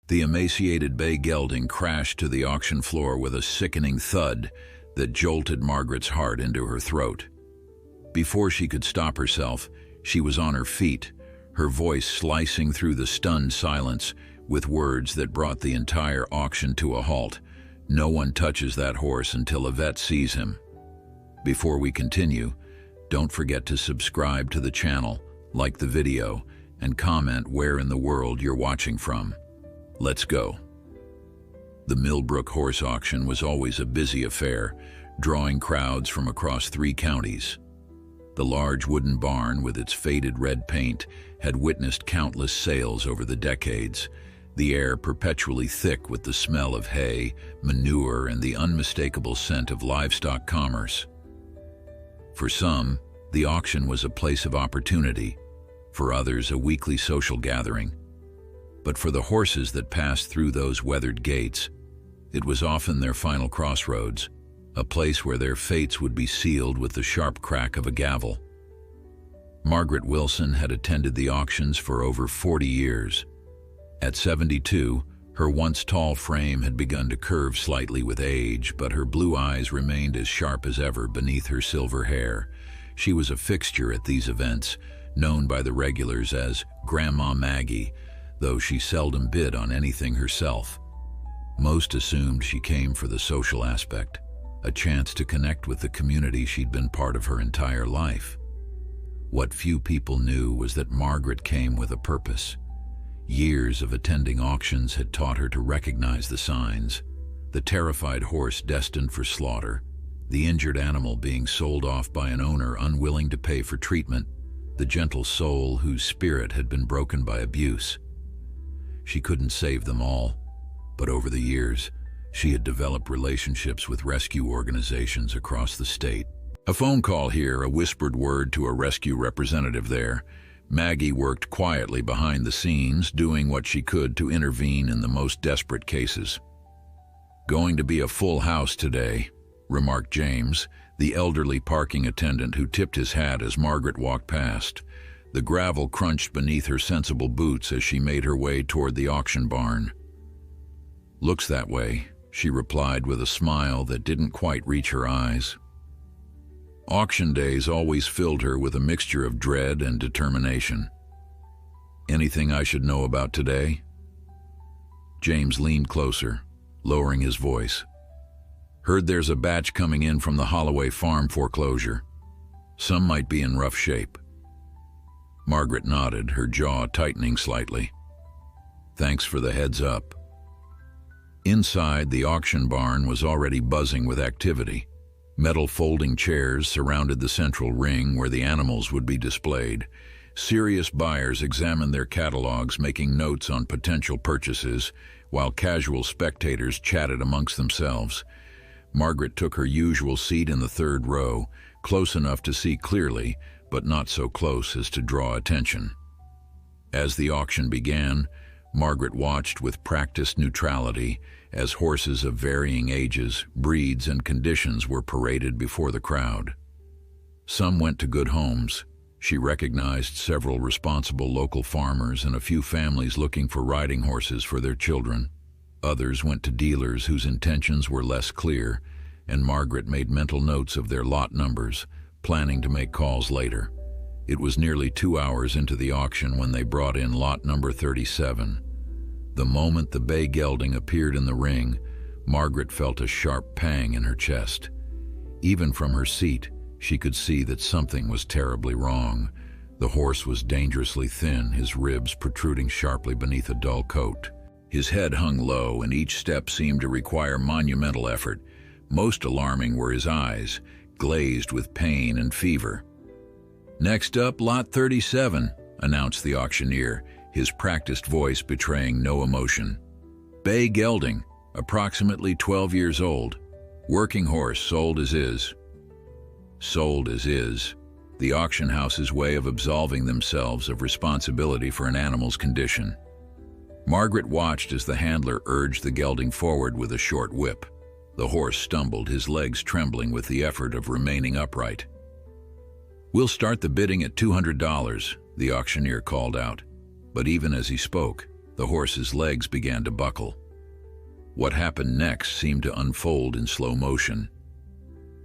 The emaciated bay gelding crashed to the auction floor with a sickening thud that jolted Margaret's heart into her throat. Before she could stop herself, she was on her feet, her voice slicing through the stunned silence with words that brought the entire auction to a halt. No one touches that horse until a vet sees him. Before we continue, don't forget to subscribe to the channel, like the video, and comment where in the world you're watching from. Let's go. The Millbrook Horse Auction was always a busy affair, drawing crowds from across 3 counties. The large wooden barn with its faded red paint had witnessed countless sales over the decades, the air perpetually thick with the smell of hay, manure, and the unmistakable scent of livestock commerce. For some, the auction was a place of opportunity, for others a weekly social gathering. But for the horses that passed through those weathered gates, it was often their final crossroads, a place where their fates would be sealed with the sharp crack of a gavel. Margaret Wilson had attended the auctions for over 40 years. At 72, her once tall frame had begun to curve slightly with age, but her blue eyes remained as sharp as ever beneath her silver hair. She was a fixture at these events, known by the regulars as Grandma Maggie, though she seldom bid on anything herself. Most assumed she came for the social aspect, a chance to connect with the community she'd been part of her entire life. What few people knew was that Margaret came with a purpose. Years of attending auctions had taught her to recognize the signs: the terrified horse destined for slaughter, the injured animal being sold off by an owner unwilling to pay for treatment, the gentle soul whose spirit had been broken by abuse. She couldn't save them all, but over the years, she had developed relationships with rescue organizations across the state. A phone call here, a whispered word to a rescue representative there. Maggie worked quietly behind the scenes, doing what she could to intervene in the most desperate cases. "Going to be a full house today," remarked James, the elderly parking attendant who tipped his hat as Margaret walked past. The gravel crunched beneath her sensible boots as she made her way toward the auction barn. "Looks that way," she replied with a smile that didn't quite reach her eyes. Auction days always filled her with a mixture of dread and determination. "Anything I should know about today?" James leaned closer, lowering his voice. "Heard there's a batch coming in from the Holloway farm foreclosure. Some might be in rough shape." Margaret nodded, her jaw tightening slightly. "Thanks for the heads up." Inside, the auction barn was already buzzing with activity. Metal folding chairs surrounded the central ring where the animals would be displayed. Serious buyers examined their catalogs, making notes on potential purchases, while casual spectators chatted amongst themselves. Margaret took her usual seat in the 3rd row, close enough to see clearly, but not so close as to draw attention. As the auction began, Margaret watched with practiced neutrality as horses of varying ages, breeds, and conditions were paraded before the crowd. Some went to good homes. She recognized several responsible local farmers and a few families looking for riding horses for their children. Others went to dealers whose intentions were less clear, and Margaret made mental notes of their lot numbers, planning to make calls later. It was nearly 2 hours into the auction when they brought in lot number 37. The moment the bay gelding appeared in the ring, Margaret felt a sharp pang in her chest. Even from her seat, she could see that something was terribly wrong. The horse was dangerously thin, his ribs protruding sharply beneath a dull coat. His head hung low, and each step seemed to require monumental effort. Most alarming were his eyes, glazed with pain and fever. "Next up, lot 37, announced the auctioneer, his practiced voice betraying no emotion. "Bay gelding, approximately 12 years old. Working horse, sold as is." Sold as is, the auction house's way of absolving themselves of responsibility for an animal's condition. Margaret watched as the handler urged the gelding forward with a short whip. The horse stumbled, his legs trembling with the effort of remaining upright. "We'll start the bidding at $200, the auctioneer called out. But even as he spoke, The horse's legs began to buckle. What happened next seemed to unfold in slow motion.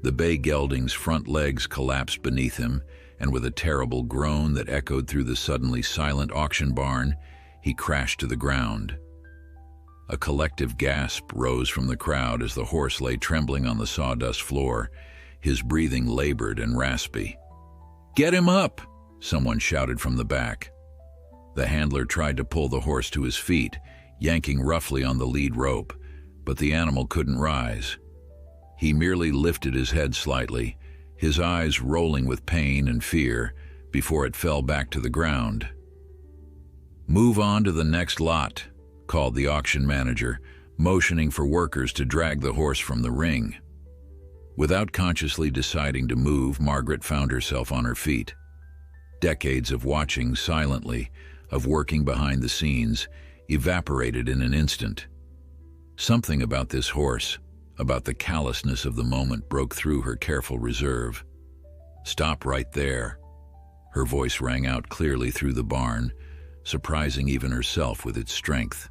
The bay gelding's front legs collapsed beneath him, and with a terrible groan that echoed through the suddenly silent auction barn, he crashed to the ground. A collective gasp rose from the crowd as the horse lay trembling on the sawdust floor, his breathing labored and raspy. "Get him up!" someone shouted from the back. The handler tried to pull the horse to his feet, yanking roughly on the lead rope, but the animal couldn't rise. He merely lifted his head slightly, his eyes rolling with pain and fear, before it fell back to the ground. "Move on to the next lot," called the auction manager, motioning for workers to drag the horse from the ring. Without consciously deciding to move, Margaret found herself on her feet. Decades of watching silently, of working behind the scenes, evaporated in an instant. Something about this horse, about the callousness of the moment, broke through her careful reserve. "Stop right there." Her voice rang out clearly through the barn, surprising even herself with its strength.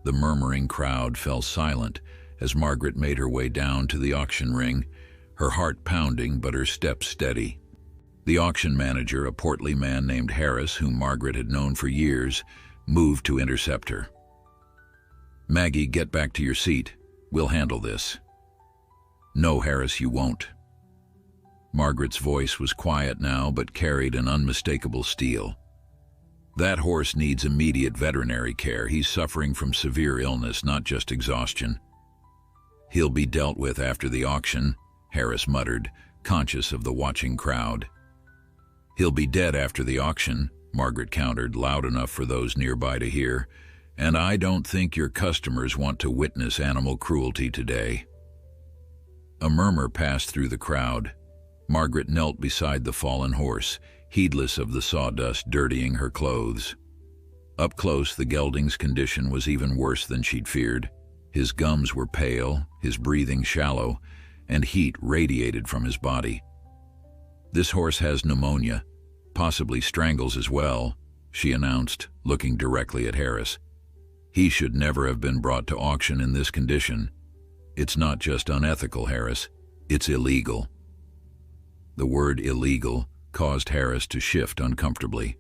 The murmuring crowd fell silent as Margaret made her way down to the auction ring, her heart pounding but her steps steady. The auction manager, a portly man named Harris, whom Margaret had known for years, moved to intercept her. "Maggie, get back to your seat. We'll handle this." "No, Harris, you won't." Margaret's voice was quiet now, but carried an unmistakable steel. "That horse needs immediate veterinary care. He's suffering from severe illness, not just exhaustion." "He'll be dealt with after the auction," Harris muttered, conscious of the watching crowd. "He'll be dead after the auction," Margaret countered, loud enough for those nearby to hear, "and I don't think your customers want to witness animal cruelty today." A murmur passed through the crowd. Margaret knelt beside the fallen horse, heedless of the sawdust dirtying her clothes. Up close, the gelding's condition was even worse than she'd feared. His gums were pale, his breathing shallow, and heat radiated from his body. "This horse has pneumonia, possibly strangles as well," she announced, looking directly at Harris. "He should never have been brought to auction in this condition. It's not just unethical, Harris, it's illegal." The word illegal caused Harris to shift uncomfortably.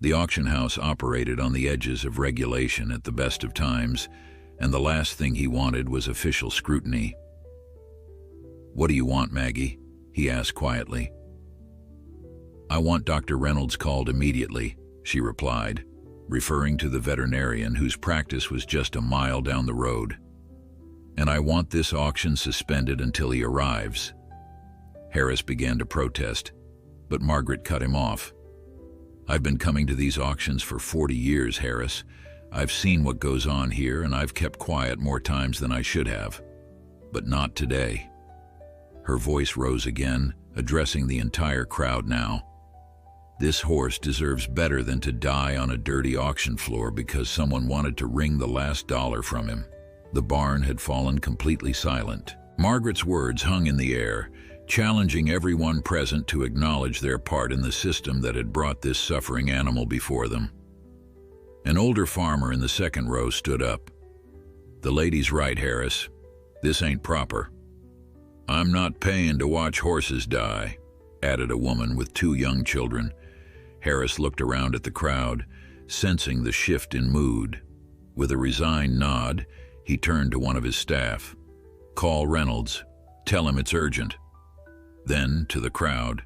The auction house operated on the edges of regulation at the best of times, and the last thing he wanted was official scrutiny. "What do you want, Maggie?" he asked quietly. "I want Dr. Reynolds called immediately," she replied, referring to the veterinarian whose practice was just a mile down the road. "And I want this auction suspended until he arrives." Harris began to protest, but Margaret cut him off. "I've been coming to these auctions for 40 years, Harris. I've seen what goes on here, and I've kept quiet more times than I should have. But not today." Her voice rose again, addressing the entire crowd now. "This horse deserves better than to die on a dirty auction floor because someone wanted to wring the last dollar from him." The barn had fallen completely silent. Margaret's words hung in the air, challenging everyone present to acknowledge their part in the system that had brought this suffering animal before them. An older farmer in the second row stood up. "The lady's right, Harris. This ain't proper." "I'm not paying to watch horses die," added a woman with 2 young children. Harris looked around at the crowd, sensing the shift in mood. With a resigned nod, he turned to one of his staff. "Call Reynolds. Tell him it's urgent." Then, to the crowd,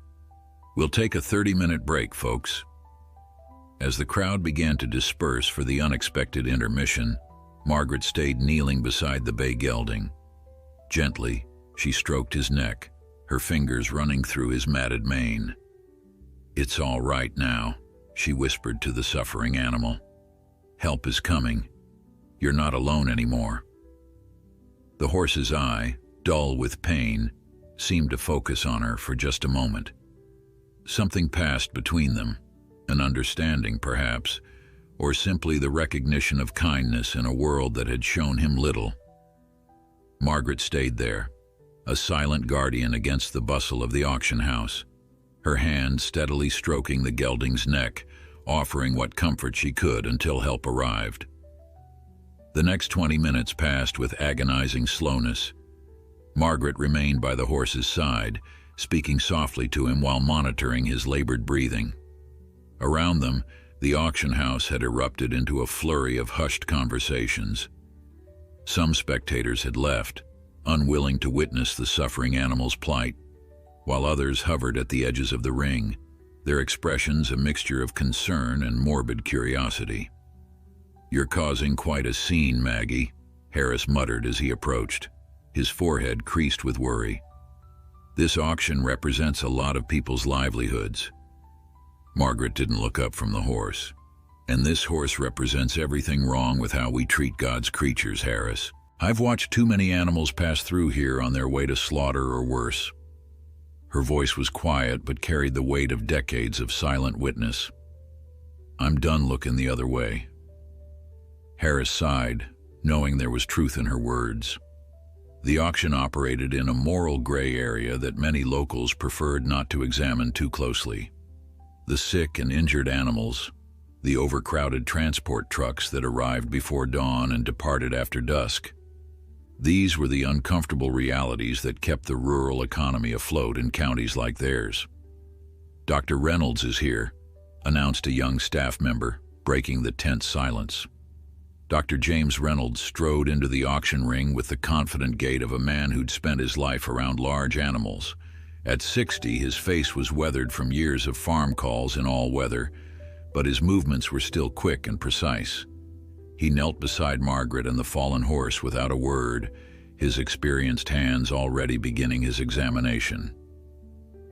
"We'll take a 30-minute break, folks." As the crowd began to disperse for the unexpected intermission, Margaret stayed kneeling beside the bay gelding. Gently, she stroked his neck, her fingers running through his matted mane. "It's all right now," she whispered to the suffering animal. "Help is coming. You're not alone anymore." The horse's eye, dull with pain, seemed to focus on her for just a moment. Something passed between them, an understanding perhaps, or simply the recognition of kindness in a world that had shown him little. Margaret stayed there, a silent guardian against the bustle of the auction house, her hand steadily stroking the gelding's neck, offering what comfort she could until help arrived. The next 20 minutes passed with agonizing slowness. Margaret remained by the horse's side, speaking softly to him while monitoring his labored breathing. Around them, the auction house had erupted into a flurry of hushed conversations. Some spectators had left, unwilling to witness the suffering animal's plight, while others hovered at the edges of the ring, their expressions a mixture of concern and morbid curiosity. "You're causing quite a scene, Maggie," Harris muttered as he approached, his forehead creased with worry. "This auction represents a lot of people's livelihoods." Margaret didn't look up from the horse. "And this horse represents everything wrong with how we treat God's creatures, Harris. I've watched too many animals pass through here on their way to slaughter or worse." Her voice was quiet but carried the weight of decades of silent witness. "I'm done looking the other way." Harris sighed, knowing there was truth in her words. The auction operated in a moral gray area that many locals preferred not to examine too closely. The sick and injured animals, the overcrowded transport trucks that arrived before dawn and departed after dusk. These were the uncomfortable realities that kept the rural economy afloat in counties like theirs. "Dr. Reynolds is here," announced a young staff member, breaking the tense silence. Dr. James Reynolds strode into the auction ring with the confident gait of a man who'd spent his life around large animals. At 60, his face was weathered from years of farm calls in all weather, but his movements were still quick and precise. He knelt beside Margaret and the fallen horse without a word, his experienced hands already beginning his examination.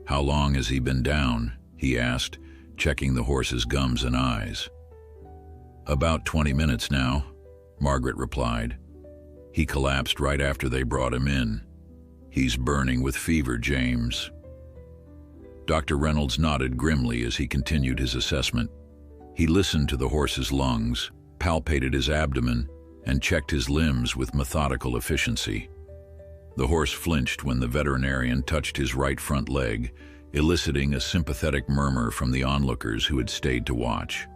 "How long has he been down?" he asked, checking the horse's gums and eyes. "About 20 minutes now," Margaret replied. "He collapsed right after they brought him in. He's burning with fever, James." Dr. Reynolds nodded grimly as he continued his assessment. He listened to the horse's lungs, palpated his abdomen, and checked his limbs with methodical efficiency. The horse flinched when the veterinarian touched his right front leg, eliciting a sympathetic murmur from the onlookers who had stayed to watch.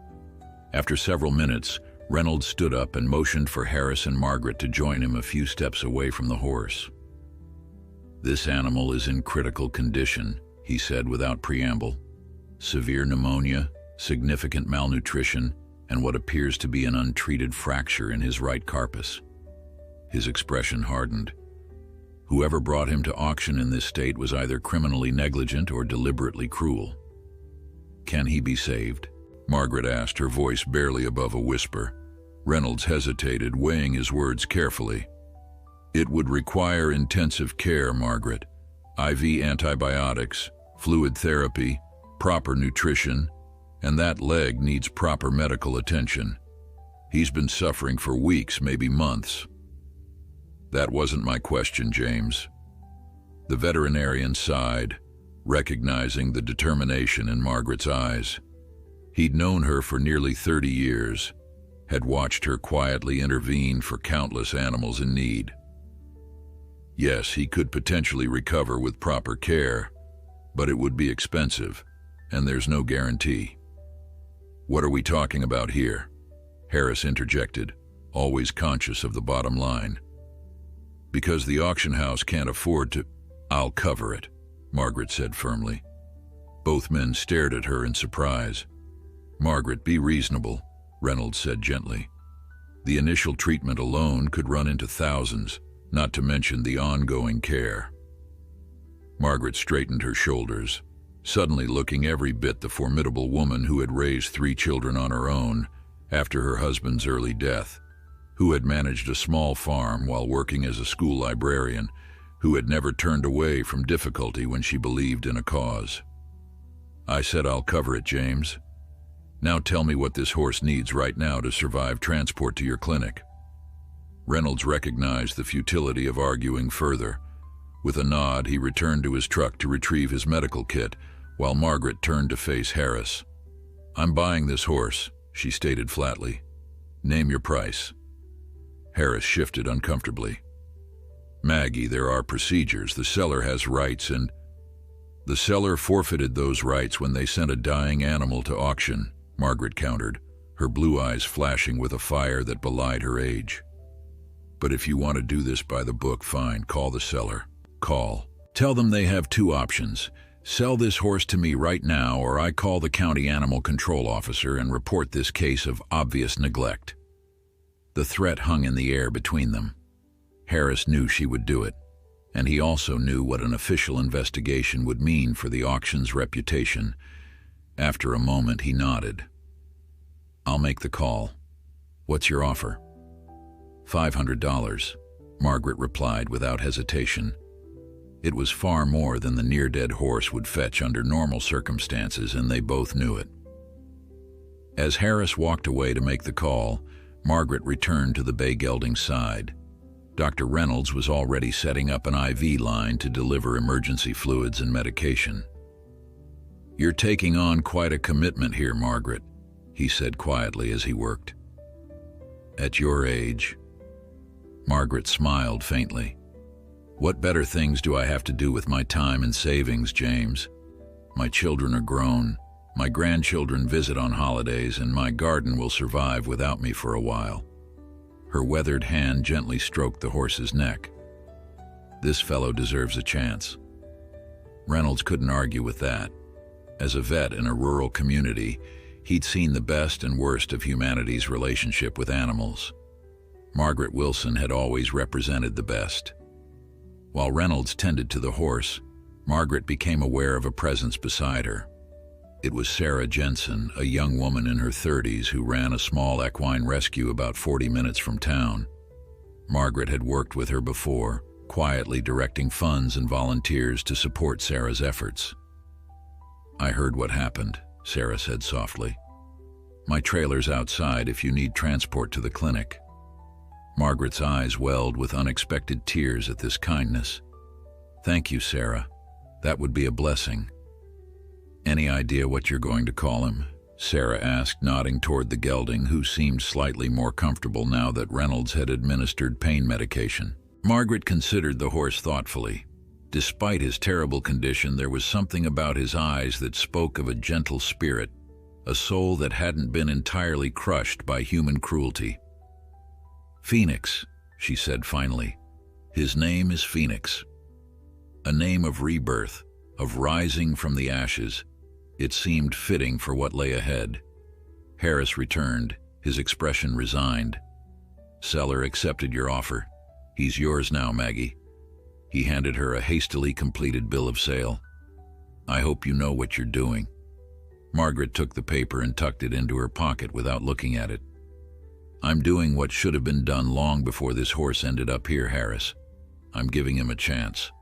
After several minutes, Reynolds stood up and motioned for Harris and Margaret to join him a few steps away from the horse. "This animal is in critical condition," he said without preamble. "Severe pneumonia, significant malnutrition, and what appears to be an untreated fracture in his right carpus." His expression hardened. Whoever brought him to auction in this state was either criminally negligent or deliberately cruel. "Can he be saved?" Margaret asked, her voice barely above a whisper. Reynolds hesitated, weighing his words carefully. "It would require intensive care, Margaret. IV antibiotics, fluid therapy, proper nutrition, and that leg needs proper medical attention. He's been suffering for weeks, maybe months." "That wasn't my question, James." The veterinarian sighed, recognizing the determination in Margaret's eyes. He'd known her for nearly 30 years, had watched her quietly intervene for countless animals in need. Yes, he could potentially recover with proper care, but it would be expensive, and there's no guarantee. "What are we talking about here?" Harris interjected, always conscious of the bottom line. "Because the auction house can't afford to—" "I'll cover it," Margaret said firmly. Both men stared at her in surprise. "Margaret, be reasonable," Reynolds said gently. "The initial treatment alone could run into thousands, not to mention the ongoing care." Margaret straightened her shoulders, suddenly looking every bit the formidable woman who had raised 3 children on her own after her husband's early death, who had managed a small farm while working as a school librarian, who had never turned away from difficulty when she believed in a cause. "I said I'll cover it, James. Now tell me what this horse needs right now to survive transport to your clinic." Reynolds recognized the futility of arguing further. With a nod, he returned to his truck to retrieve his medical kit, while Margaret turned to face Harris. "I'm buying this horse," she stated flatly. "Name your price." Harris shifted uncomfortably. "Maggie, there are procedures. The seller has rights and—" "The seller forfeited those rights when they sent a dying animal to auction," Margaret countered, her blue eyes flashing with a fire that belied her age. "But if you want to do this by the book, fine, call the seller. Call. Tell them they have two options. Sell this horse to me right now, or I call the county animal control officer and report this case of obvious neglect." The threat hung in the air between them. Harris knew she would do it, and he also knew what an official investigation would mean for the auction's reputation. After a moment, he nodded. "I'll make the call. What's your offer?" $500, Margaret replied without hesitation. It was far more than the near-dead horse would fetch under normal circumstances, and they both knew it. As Harris walked away to make the call, Margaret returned to the bay gelding's side. Dr. Reynolds was already setting up an IV line to deliver emergency fluids and medication. "You're taking on quite a commitment here, Margaret," he said quietly as he worked. "At your age." Margaret smiled faintly. "What better things do I have to do with my time and savings, James? My children are grown, my grandchildren visit on holidays, and my garden will survive without me for a while." Her weathered hand gently stroked the horse's neck. "This fellow deserves a chance." Reynolds couldn't argue with that. As a vet in a rural community, he'd seen the best and worst of humanity's relationship with animals. Margaret Wilson had always represented the best. While Reynolds tended to the horse, Margaret became aware of a presence beside her. It was Sarah Jensen, a young woman in her 30s who ran a small equine rescue about 40 minutes from town. Margaret had worked with her before, quietly directing funds and volunteers to support Sarah's efforts. "I heard what happened," Sarah said softly. "My trailer's outside if you need transport to the clinic." Margaret's eyes welled with unexpected tears at this kindness. "Thank you, Sarah. That would be a blessing." "Any idea what you're going to call him?" Sarah asked, nodding toward the gelding, who seemed slightly more comfortable now that Reynolds had administered pain medication. Margaret considered the horse thoughtfully. Despite his terrible condition, there was something about his eyes that spoke of a gentle spirit, a soul that hadn't been entirely crushed by human cruelty. "Phoenix," she said finally. "His name is Phoenix. A name of rebirth, of rising from the ashes." It seemed fitting for what lay ahead. Harris returned, his expression resigned. "Seller accepted your offer. He's yours now, Maggie." He handed her a hastily completed bill of sale. "I hope you know what you're doing." Margaret took the paper and tucked it into her pocket without looking at it. "I'm doing what should have been done long before this horse ended up here, Harris. I'm giving him a chance."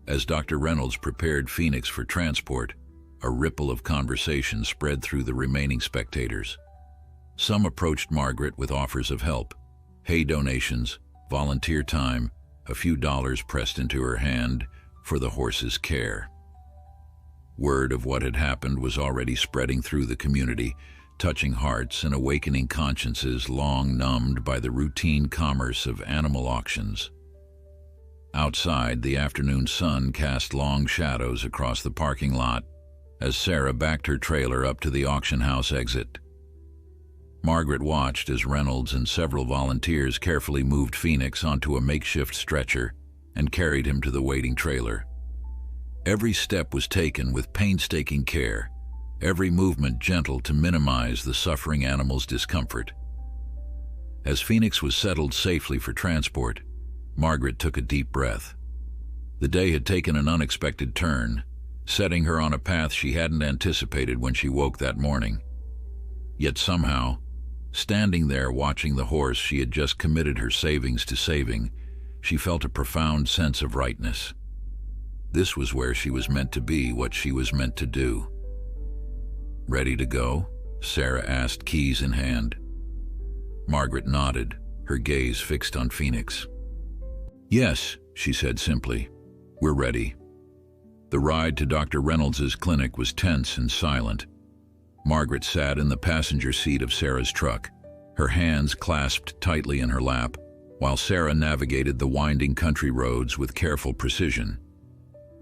As Dr. Reynolds prepared Phoenix for transport, a ripple of conversation spread through the remaining spectators. Some approached Margaret with offers of help, hay donations, volunteer time, a few dollars pressed into her hand for the horse's care. Word of what had happened was already spreading through the community, touching hearts and awakening consciences long numbed by the routine commerce of animal auctions. Outside, the afternoon sun cast long shadows across the parking lot as Sarah backed her trailer up to the auction house exit. Margaret watched as Reynolds and several volunteers carefully moved Phoenix onto a makeshift stretcher and carried him to the waiting trailer. Every step was taken with painstaking care, every movement gentle to minimize the suffering animal's discomfort. As Phoenix was settled safely for transport, Margaret took a deep breath. The day had taken an unexpected turn, setting her on a path she hadn't anticipated when she woke that morning. Yet somehow, standing there watching the horse she had just committed her savings to saving, she felt a profound sense of rightness. This was where she was meant to be, what she was meant to do. "Ready to go?" Sarah asked, keys in hand. Margaret nodded, her gaze fixed on Phoenix. "Yes," she said simply. "We're ready." The ride to Dr. Reynolds's clinic was tense and silent. Margaret sat in the passenger seat of Sarah's truck, her hands clasped tightly in her lap, while Sarah navigated the winding country roads with careful precision.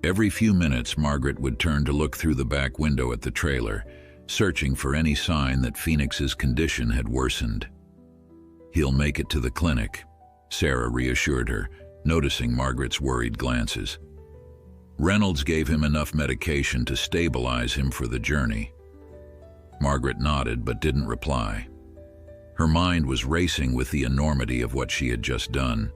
Every few minutes, Margaret would turn to look through the back window at the trailer, searching for any sign that Phoenix's condition had worsened. "He'll make it to the clinic," Sarah reassured her, noticing Margaret's worried glances. Reynolds gave him enough medication to stabilize him for the journey. Margaret nodded but didn't reply. Her mind was racing with the enormity of what she had just done.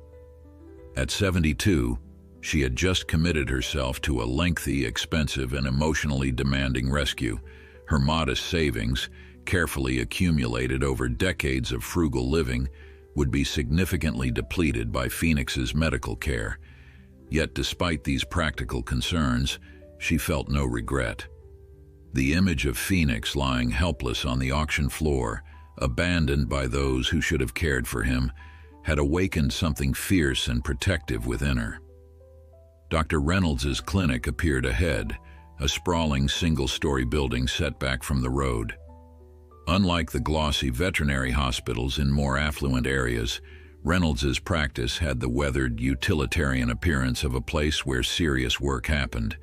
At 72, she had just committed herself to a lengthy, expensive, and emotionally demanding rescue. Her modest savings, carefully accumulated over decades of frugal living, would be significantly depleted by Phoenix's medical care. Yet despite these practical concerns, she felt no regret. The image of Phoenix lying helpless on the auction floor, abandoned by those who should have cared for him, had awakened something fierce and protective within her. Dr. Reynolds's clinic appeared ahead, a sprawling single-story building set back from the road. Unlike the glossy veterinary hospitals in more affluent areas, Reynolds's practice had the weathered, utilitarian appearance of a place where serious work happened.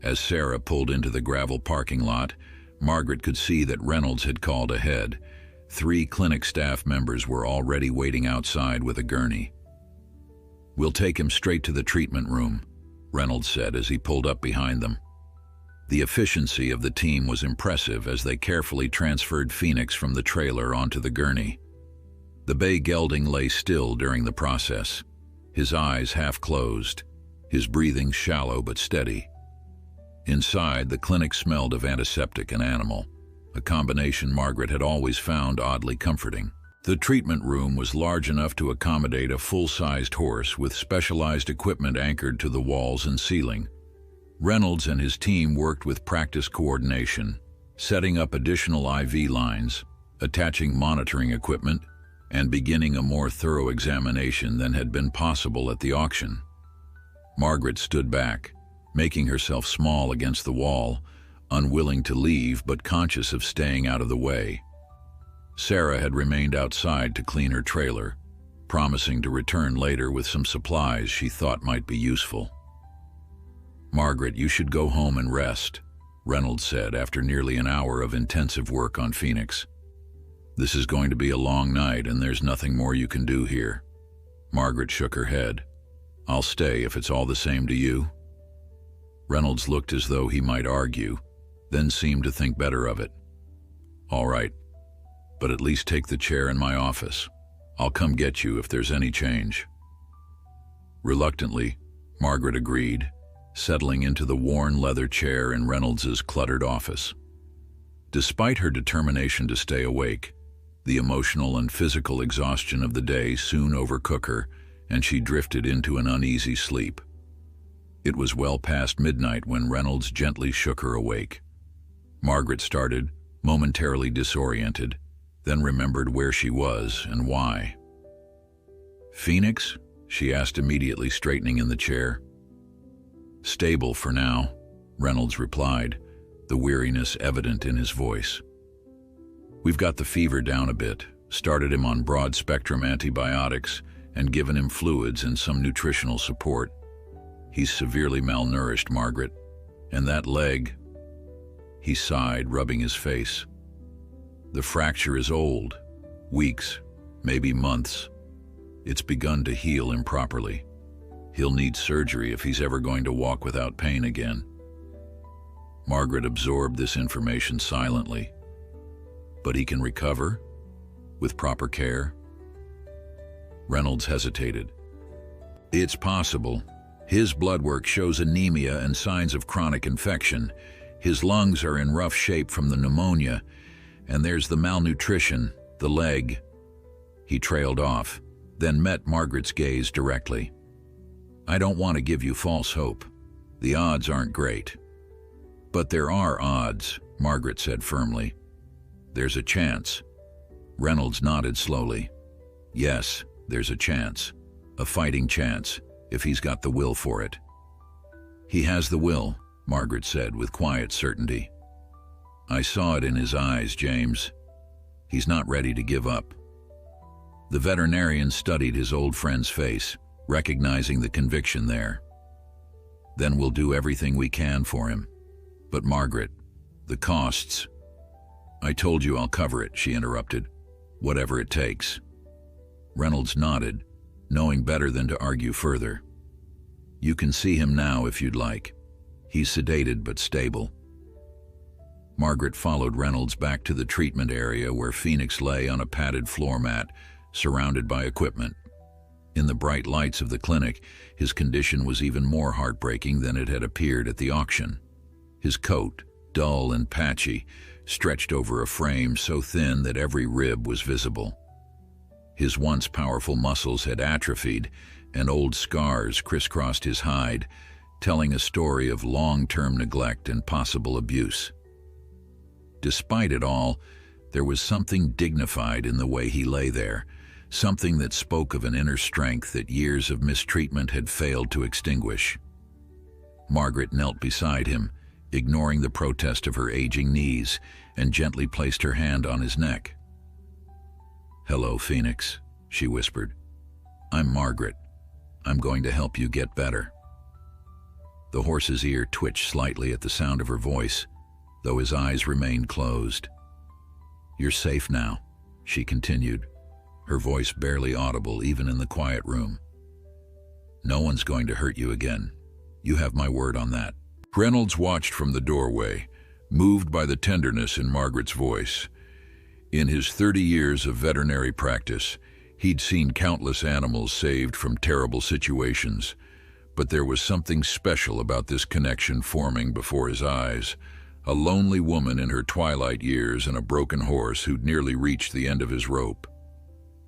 As Sarah pulled into the gravel parking lot, Margaret could see that Reynolds had called ahead. 3 clinic staff members were already waiting outside with a gurney. "We'll take him straight to the treatment room," Reynolds said as he pulled up behind them. The efficiency of the team was impressive as they carefully transferred Phoenix from the trailer onto the gurney. The bay gelding lay still during the process, his eyes half closed, his breathing shallow but steady. Inside, the clinic smelled of antiseptic and animal, a combination Margaret had always found oddly comforting. The treatment room was large enough to accommodate a full-sized horse with specialized equipment anchored to the walls and ceiling. Reynolds and his team worked with practice coordination, setting up additional IV lines, attaching monitoring equipment, and beginning a more thorough examination than had been possible at the auction. Margaret stood back, making herself small against the wall, unwilling to leave but conscious of staying out of the way. Sarah had remained outside to clean her trailer, promising to return later with some supplies she thought might be useful. "Margaret, you should go home and rest," Reynolds said after nearly an hour of intensive work on Phoenix. "This is going to be a long night and there's nothing more you can do here." Margaret shook her head. "I'll stay if it's all the same to you." Reynolds looked as though he might argue, then seemed to think better of it. "All right, but at least take the chair in my office. I'll come get you if there's any change." Reluctantly, Margaret agreed, settling into the worn leather chair in Reynolds's cluttered office. Despite her determination to stay awake, the emotional and physical exhaustion of the day soon overtook her, and she drifted into an uneasy sleep. It was well past midnight when Reynolds gently shook her awake. Margaret started, momentarily disoriented, then remembered where she was and why. "Phoenix?" she asked immediately, straightening in the chair. "Stable for now," Reynolds replied, the weariness evident in his voice. "We've got the fever down a bit, started him on broad-spectrum antibiotics, and given him fluids and some nutritional support. He's severely malnourished, Margaret. And that leg..." He sighed, rubbing his face. "The fracture is old. Weeks, maybe months. It's begun to heal improperly. He'll need surgery if he's ever going to walk without pain again." Margaret absorbed this information silently. "But he can recover? With proper care?" Reynolds hesitated. "It's possible. His blood work shows anemia and signs of chronic infection. His lungs are in rough shape from the pneumonia, and there's the malnutrition, the leg." He trailed off, then met Margaret's gaze directly. "I don't want to give you false hope. The odds aren't great." "But there are odds," Margaret said firmly. "There's a chance." Reynolds nodded slowly. "Yes, there's a chance. A fighting chance, if he's got the will for it." "He has the will," Margaret said with quiet certainty. "I saw it in his eyes, James. He's not ready to give up." The veterinarian studied his old friend's face, recognizing the conviction there. "Then we'll do everything we can for him. But Margaret, the costs..." "I told you I'll cover it," she interrupted. "Whatever it takes." Reynolds nodded, knowing better than to argue further. "You can see him now if you'd like. He's sedated but stable." Margaret followed Reynolds back to the treatment area where Phoenix lay on a padded floor mat, surrounded by equipment. In the bright lights of the clinic, his condition was even more heartbreaking than it had appeared at the auction. His coat, dull and patchy, stretched over a frame so thin that every rib was visible. His once powerful muscles had atrophied, and old scars crisscrossed his hide, telling a story of long-term neglect and possible abuse. Despite it all, there was something dignified in the way he lay there, something that spoke of an inner strength that years of mistreatment had failed to extinguish. Margaret knelt beside him, ignoring the protest of her aging knees, and gently placed her hand on his neck. "Hello, Phoenix," she whispered. "I'm Margaret. I'm going to help you get better." The horse's ear twitched slightly at the sound of her voice, though his eyes remained closed. "You're safe now," she continued, her voice barely audible even in the quiet room. "No one's going to hurt you again. You have my word on that." Reynolds watched from the doorway, moved by the tenderness in Margaret's voice. In his 30 years of veterinary practice, he'd seen countless animals saved from terrible situations, but there was something special about this connection forming before his eyes. A lonely woman in her twilight years and a broken horse who'd nearly reached the end of his rope.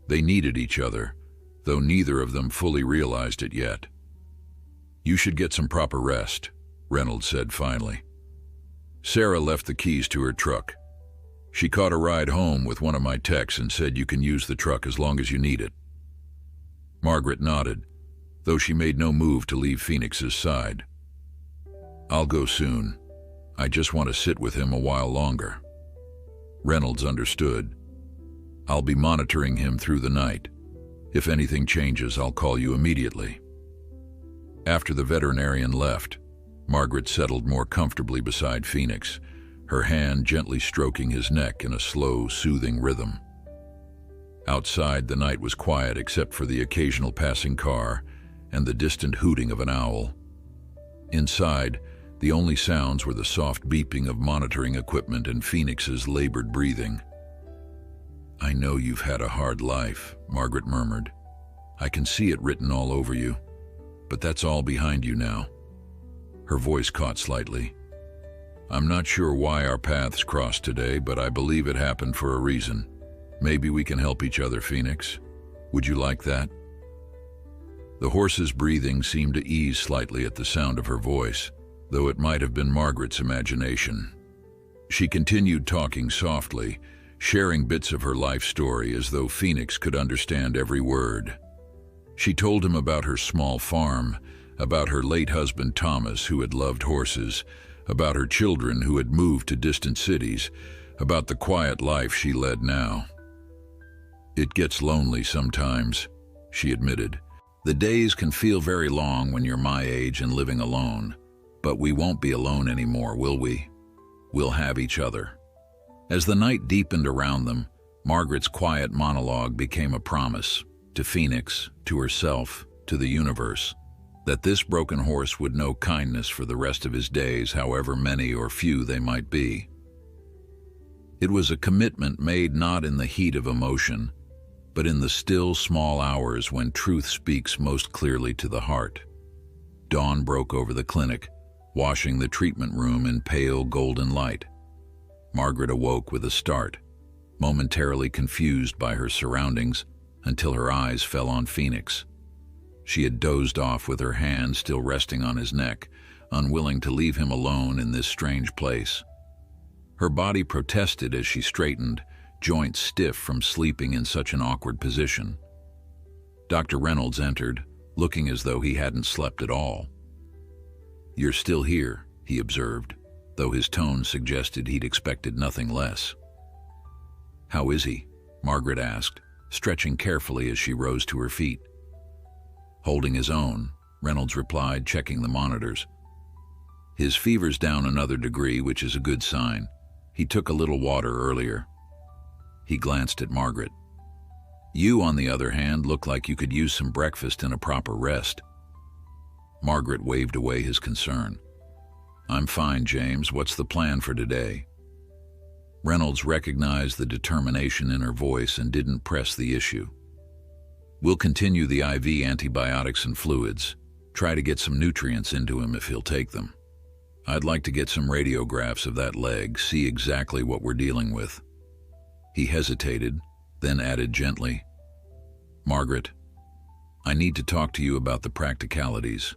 They needed each other, though neither of them fully realized it yet. "You should get some proper rest," Reynolds said finally. "Sarah left the keys to her truck. She caught a ride home with one of my techs and said you can use the truck as long as you need it." Margaret nodded, though she made no move to leave Phoenix's side. "I'll go soon. I just want to sit with him a while longer." Reynolds understood. "I'll be monitoring him through the night. If anything changes, I'll call you immediately." After the veterinarian left, Margaret settled more comfortably beside Phoenix, her hand gently stroking his neck in a slow, soothing rhythm. Outside, the night was quiet except for the occasional passing car and the distant hooting of an owl. Inside, the only sounds were the soft beeping of monitoring equipment and Phoenix's labored breathing. "I know you've had a hard life," Margaret murmured. "I can see it written all over you, but that's all behind you now." Her voice caught slightly. "I'm not sure why our paths crossed today, but I believe it happened for a reason. Maybe we can help each other, Phoenix. Would you like that?" The horse's breathing seemed to ease slightly at the sound of her voice, though it might have been Margaret's imagination. She continued talking softly, sharing bits of her life story as though Phoenix could understand every word. She told him about her small farm, about her late husband Thomas, who had loved horses, about her children who had moved to distant cities, about the quiet life she led now. "It gets lonely sometimes," she admitted. "The days can feel very long when you're my age and living alone. But we won't be alone anymore, will we? We'll have each other." As the night deepened around them, Margaret's quiet monologue became a promise, to Phoenix, to herself, to the universe, that this broken horse would know kindness for the rest of his days, however many or few they might be. It was a commitment made not in the heat of emotion, but in the still, small hours when truth speaks most clearly to the heart. Dawn broke over the clinic, washing the treatment room in pale golden light. Margaret awoke with a start, momentarily confused by her surroundings until her eyes fell on Phoenix. She had dozed off with her hand still resting on his neck, unwilling to leave him alone in this strange place. Her body protested as she straightened, joints stiff from sleeping in such an awkward position. Dr. Reynolds entered, looking as though he hadn't slept at all. "You're still here," he observed, though his tone suggested he'd expected nothing less. "How is he?" Margaret asked, stretching carefully as she rose to her feet. "Holding his own," Reynolds replied, checking the monitors. "His fever's down another degree, which is a good sign. He took a little water earlier. He glanced at Margaret. You, on the other hand, look like you could use some breakfast and a proper rest. Margaret waved away his concern. I'm fine, James. What's the plan for today? Reynolds recognized the determination in her voice and didn't press the issue. We'll continue the IV antibiotics and fluids. Try to get some nutrients into him if he'll take them. I'd like to get some radiographs of that leg, see exactly what we're dealing with. He hesitated, then added gently, Margaret, I need to talk to you about the practicalities.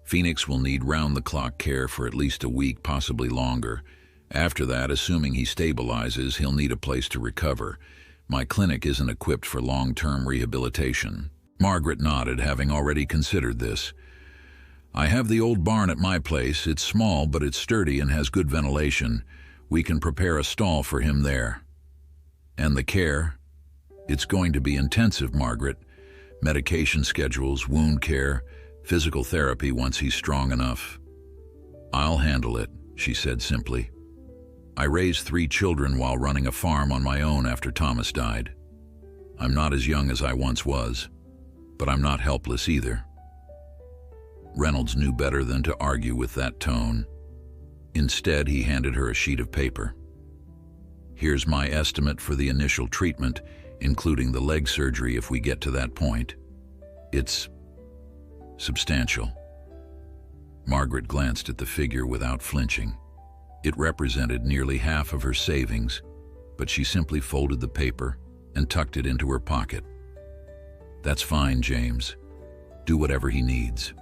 Phoenix will need round-the-clock care for at least a week, possibly longer. After that, assuming he stabilizes, he'll need a place to recover. My clinic isn't equipped for long-term rehabilitation. Margaret nodded, having already considered this. I have the old barn at my place. It's small, but it's sturdy and has good ventilation. We can prepare a stall for him there. And the care? It's going to be intensive, Margaret. Medication schedules, wound care, physical therapy once he's strong enough. I'll handle it, she said simply. I raised 3 children while running a farm on my own after Thomas died. I'm not as young as I once was, but I'm not helpless either. Reynolds knew better than to argue with that tone. Instead, he handed her a sheet of paper. Here's my estimate for the initial treatment, including the leg surgery if we get to that point. It's substantial. Margaret glanced at the figure without flinching. It represented nearly half of her savings, but she simply folded the paper and tucked it into her pocket. That's fine, James. Do whatever he needs.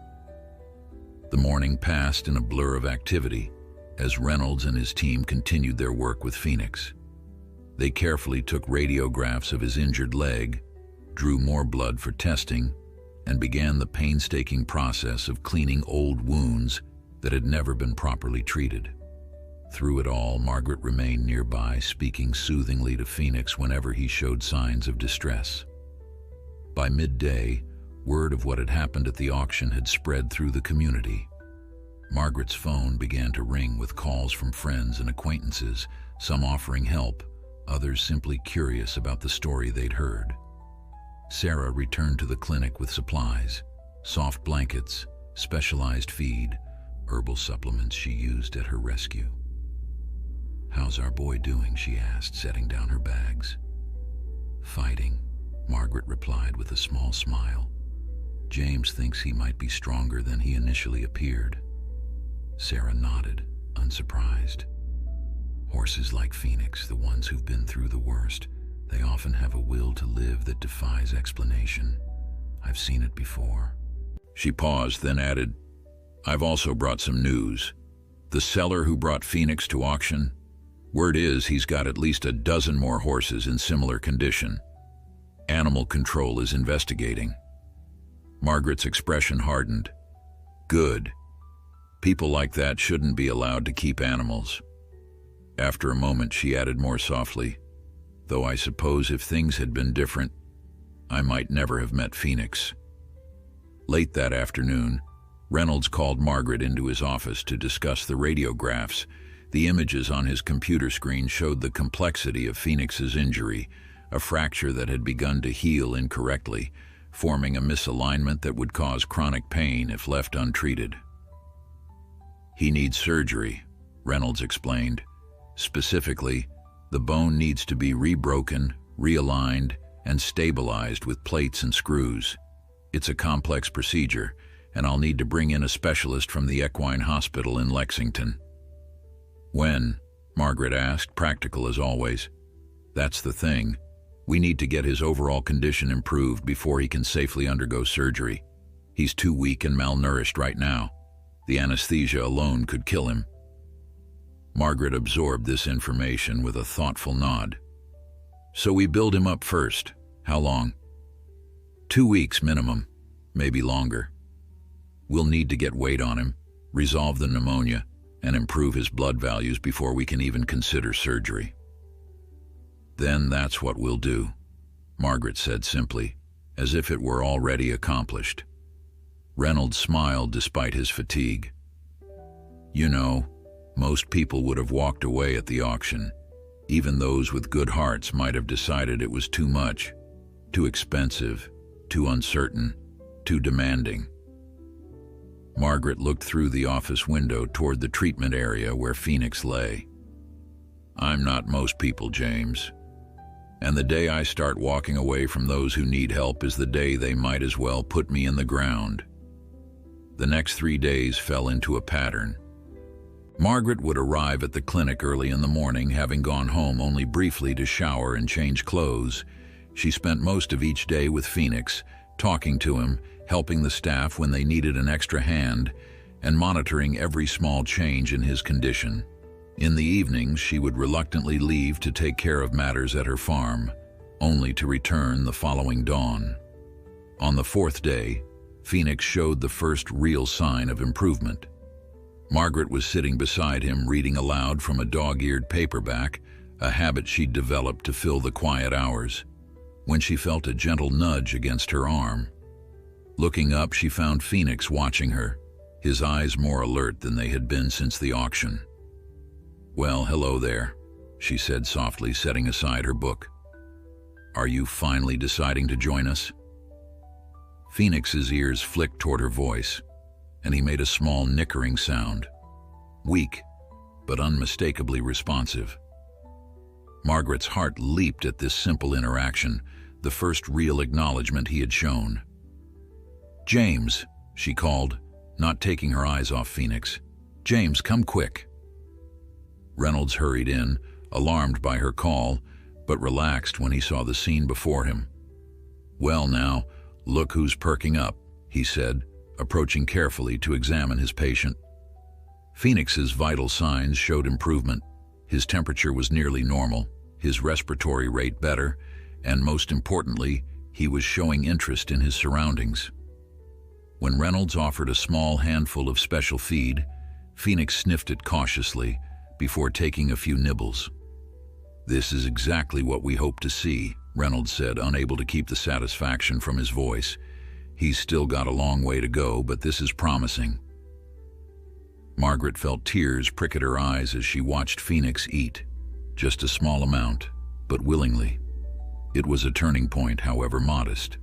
The morning passed in a blur of activity as Reynolds and his team continued their work with Phoenix. They carefully took radiographs of his injured leg, drew more blood for testing, and began the painstaking process of cleaning old wounds that had never been properly treated. Through it all, Margaret remained nearby, speaking soothingly to Phoenix whenever he showed signs of distress. By midday, word of what had happened at the auction had spread through the community. Margaret's phone began to ring with calls from friends and acquaintances, some offering help, others simply curious about the story they'd heard. Sarah returned to the clinic with supplies, soft blankets, specialized feed, herbal supplements she used at her rescue. How's our boy doing? She asked, setting down her bags. Fighting, Margaret replied with a small smile. James thinks he might be stronger than he initially appeared. Sarah nodded, unsurprised. Horses like Phoenix, the ones who've been through the worst, they often have a will to live that defies explanation. I've seen it before. She paused, then added, I've also brought some news. The seller who brought Phoenix to auction, word is he's got at least a dozen more horses in similar condition. Animal control is investigating. Margaret's expression hardened. Good. People like that shouldn't be allowed to keep animals. After a moment, she added more softly, though I suppose if things had been different, I might never have met Phoenix. Late that afternoon, Reynolds called Margaret into his office to discuss the radiographs. The images on his computer screen showed the complexity of Phoenix's injury, a fracture that had begun to heal incorrectly, forming a misalignment that would cause chronic pain if left untreated. He needs surgery, Reynolds explained. Specifically, the bone needs to be rebroken, realigned, and stabilized with plates and screws. It's a complex procedure, and I'll need to bring in a specialist from the Equine Hospital in Lexington. When? Margaret asked, practical as always. That's the thing. We need to get his overall condition improved before he can safely undergo surgery. He's too weak and malnourished right now. The anesthesia alone could kill him. Margaret absorbed this information with a thoughtful nod. So we build him up first. How long? 2 weeks minimum, maybe longer. We'll need to get weight on him, resolve the pneumonia, and improve his blood values before we can even consider surgery. Then that's what we'll do, Margaret said simply, as if it were already accomplished. Reynolds smiled despite his fatigue. You know, most people would have walked away at the auction. Even those with good hearts might have decided it was too much, too expensive, too uncertain, too demanding. Margaret looked through the office window toward the treatment area where Phoenix lay. I'm not most people, James. And the day I start walking away from those who need help is the day they might as well put me in the ground. The next 3 days fell into a pattern. Margaret would arrive at the clinic early in the morning, having gone home only briefly to shower and change clothes. She spent most of each day with Phoenix, talking to him, helping the staff when they needed an extra hand, and monitoring every small change in his condition. In the evenings, she would reluctantly leave to take care of matters at her farm, only to return the following dawn. On the 4th day, Phoenix showed the first real sign of improvement. Margaret was sitting beside him reading aloud from a dog-eared paperback, a habit she'd developed to fill the quiet hours, when she felt a gentle nudge against her arm. Looking up, she found Phoenix watching her, his eyes more alert than they had been since the auction. "Well, hello there," she said softly, setting aside her book. "Are you finally deciding to join us?" Phoenix's ears flicked toward her voice, and he made a small nickering sound, weak but unmistakably responsive. Margaret's heart leaped at this simple interaction, the first real acknowledgement he had shown. "James," she called, not taking her eyes off Phoenix. "James, come quick." Reynolds hurried in, alarmed by her call, but relaxed when he saw the scene before him. "Well now, look who's perking up," he said, approaching carefully to examine his patient. Phoenix's vital signs showed improvement. His temperature was nearly normal, his respiratory rate better, and most importantly, he was showing interest in his surroundings. When Reynolds offered a small handful of special feed, Phoenix sniffed it cautiously before taking a few nibbles. "This is exactly what we hope to see," Reynolds said, unable to keep the satisfaction from his voice. "He's still got a long way to go, but this is promising." Margaret felt tears prick at her eyes as she watched Phoenix eat. Just a small amount, but willingly. It was a turning point, however modest.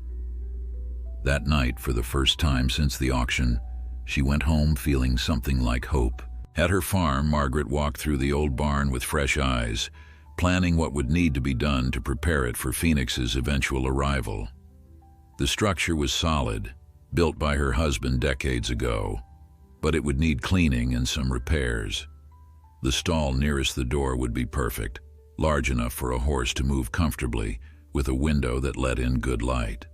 That night, for the first time since the auction, she went home feeling something like hope. At her farm, Margaret walked through the old barn with fresh eyes, planning what would need to be done to prepare it for Phoenix's eventual arrival. The structure was solid, built by her husband decades ago, but it would need cleaning and some repairs. The stall nearest the door would be perfect, large enough for a horse to move comfortably, with a window that let in good light.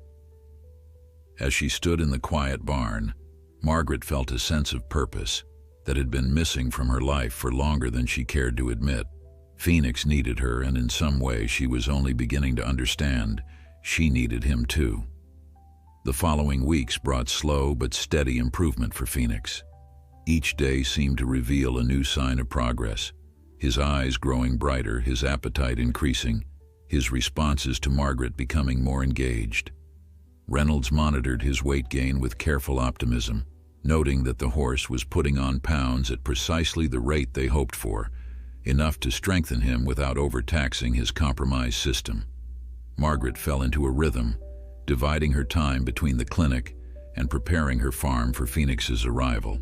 As she stood in the quiet barn, Margaret felt a sense of purpose that had been missing from her life for longer than she cared to admit. Phoenix needed her, and in some way she was only beginning to understand she needed him too. The following weeks brought slow but steady improvement for Phoenix. Each day seemed to reveal a new sign of progress, his eyes growing brighter, his appetite increasing, his responses to Margaret becoming more engaged. Reynolds monitored his weight gain with careful optimism, noting that the horse was putting on pounds at precisely the rate they hoped for, enough to strengthen him without overtaxing his compromised system. Margaret fell into a rhythm, dividing her time between the clinic and preparing her farm for Phoenix's arrival.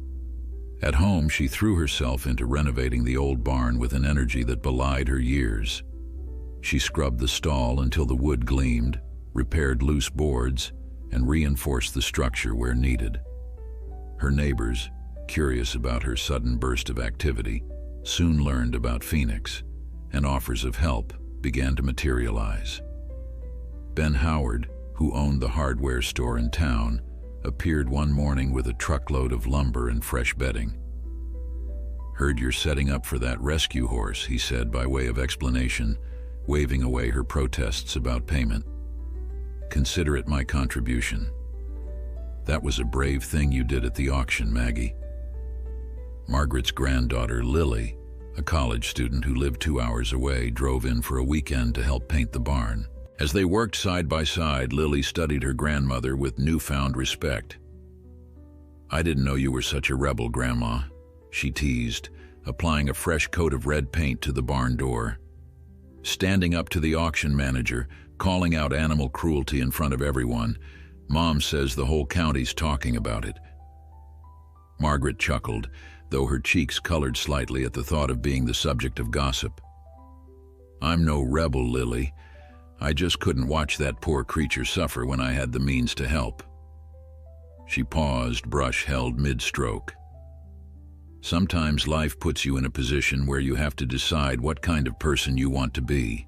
At home, she threw herself into renovating the old barn with an energy that belied her years. She scrubbed the stall until the wood gleamed, repaired loose boards, and reinforced the structure where needed. Her neighbors, curious about her sudden burst of activity, soon learned about Phoenix, and offers of help began to materialize. Ben Howard, who owned the hardware store in town, appeared one morning with a truckload of lumber and fresh bedding. "Heard you're setting up for that rescue horse," he said by way of explanation, waving away her protests about payment. "Consider it my contribution." "That was a brave thing you did at the auction, Maggie." Margaret's granddaughter, Lily, a college student who lived 2 hours away, drove in for a weekend to help paint the barn. As they worked side by side, Lily studied her grandmother with newfound respect. "I didn't know you were such a rebel, Grandma," she teased, applying a fresh coat of red paint to the barn door. Standing up to the auction manager, calling out animal cruelty in front of everyone. Mom says the whole county's talking about it. Margaret chuckled, though her cheeks colored slightly at the thought of being the subject of gossip. I'm no rebel, Lily. I just couldn't watch that poor creature suffer when I had the means to help. She paused, brush held mid-stroke. Sometimes life puts you in a position where you have to decide what kind of person you want to be.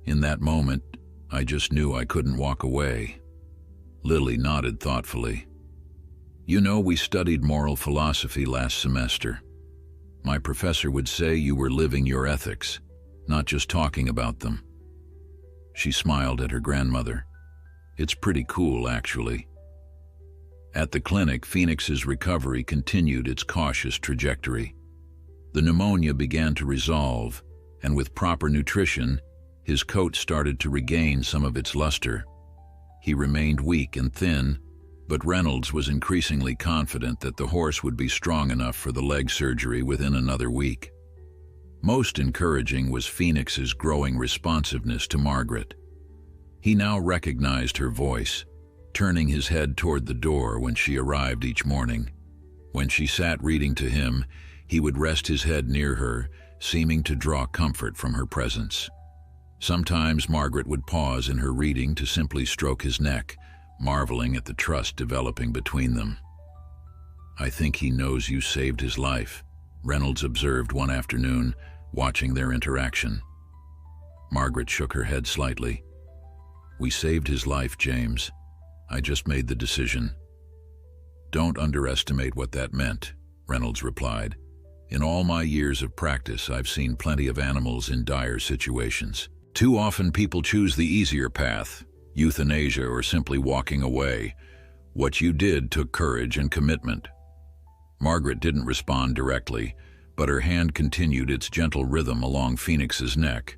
In that moment, I just knew I couldn't walk away. Lily nodded thoughtfully. You know, we studied moral philosophy last semester. My professor would say you were living your ethics, not just talking about them. She smiled at her grandmother. It's pretty cool, actually. At the clinic, Phoenix's recovery continued its cautious trajectory. The pneumonia began to resolve, and with proper nutrition, his coat started to regain some of its luster. He remained weak and thin, but Reynolds was increasingly confident that the horse would be strong enough for the leg surgery within another week. Most encouraging was Phoenix's growing responsiveness to Margaret. He now recognized her voice, turning his head toward the door when she arrived each morning. When she sat reading to him, he would rest his head near her, seeming to draw comfort from her presence. Sometimes Margaret would pause in her reading to simply stroke his neck, marveling at the trust developing between them. I think he knows you saved his life, Reynolds observed one afternoon, watching their interaction. Margaret shook her head slightly. We saved his life, James. I just made the decision. Don't underestimate what that meant, Reynolds replied. In all my years of practice, I've seen plenty of animals in dire situations. Too often people choose the easier path, euthanasia or simply walking away. What you did took courage and commitment. Margaret didn't respond directly, but her hand continued its gentle rhythm along Phoenix's neck.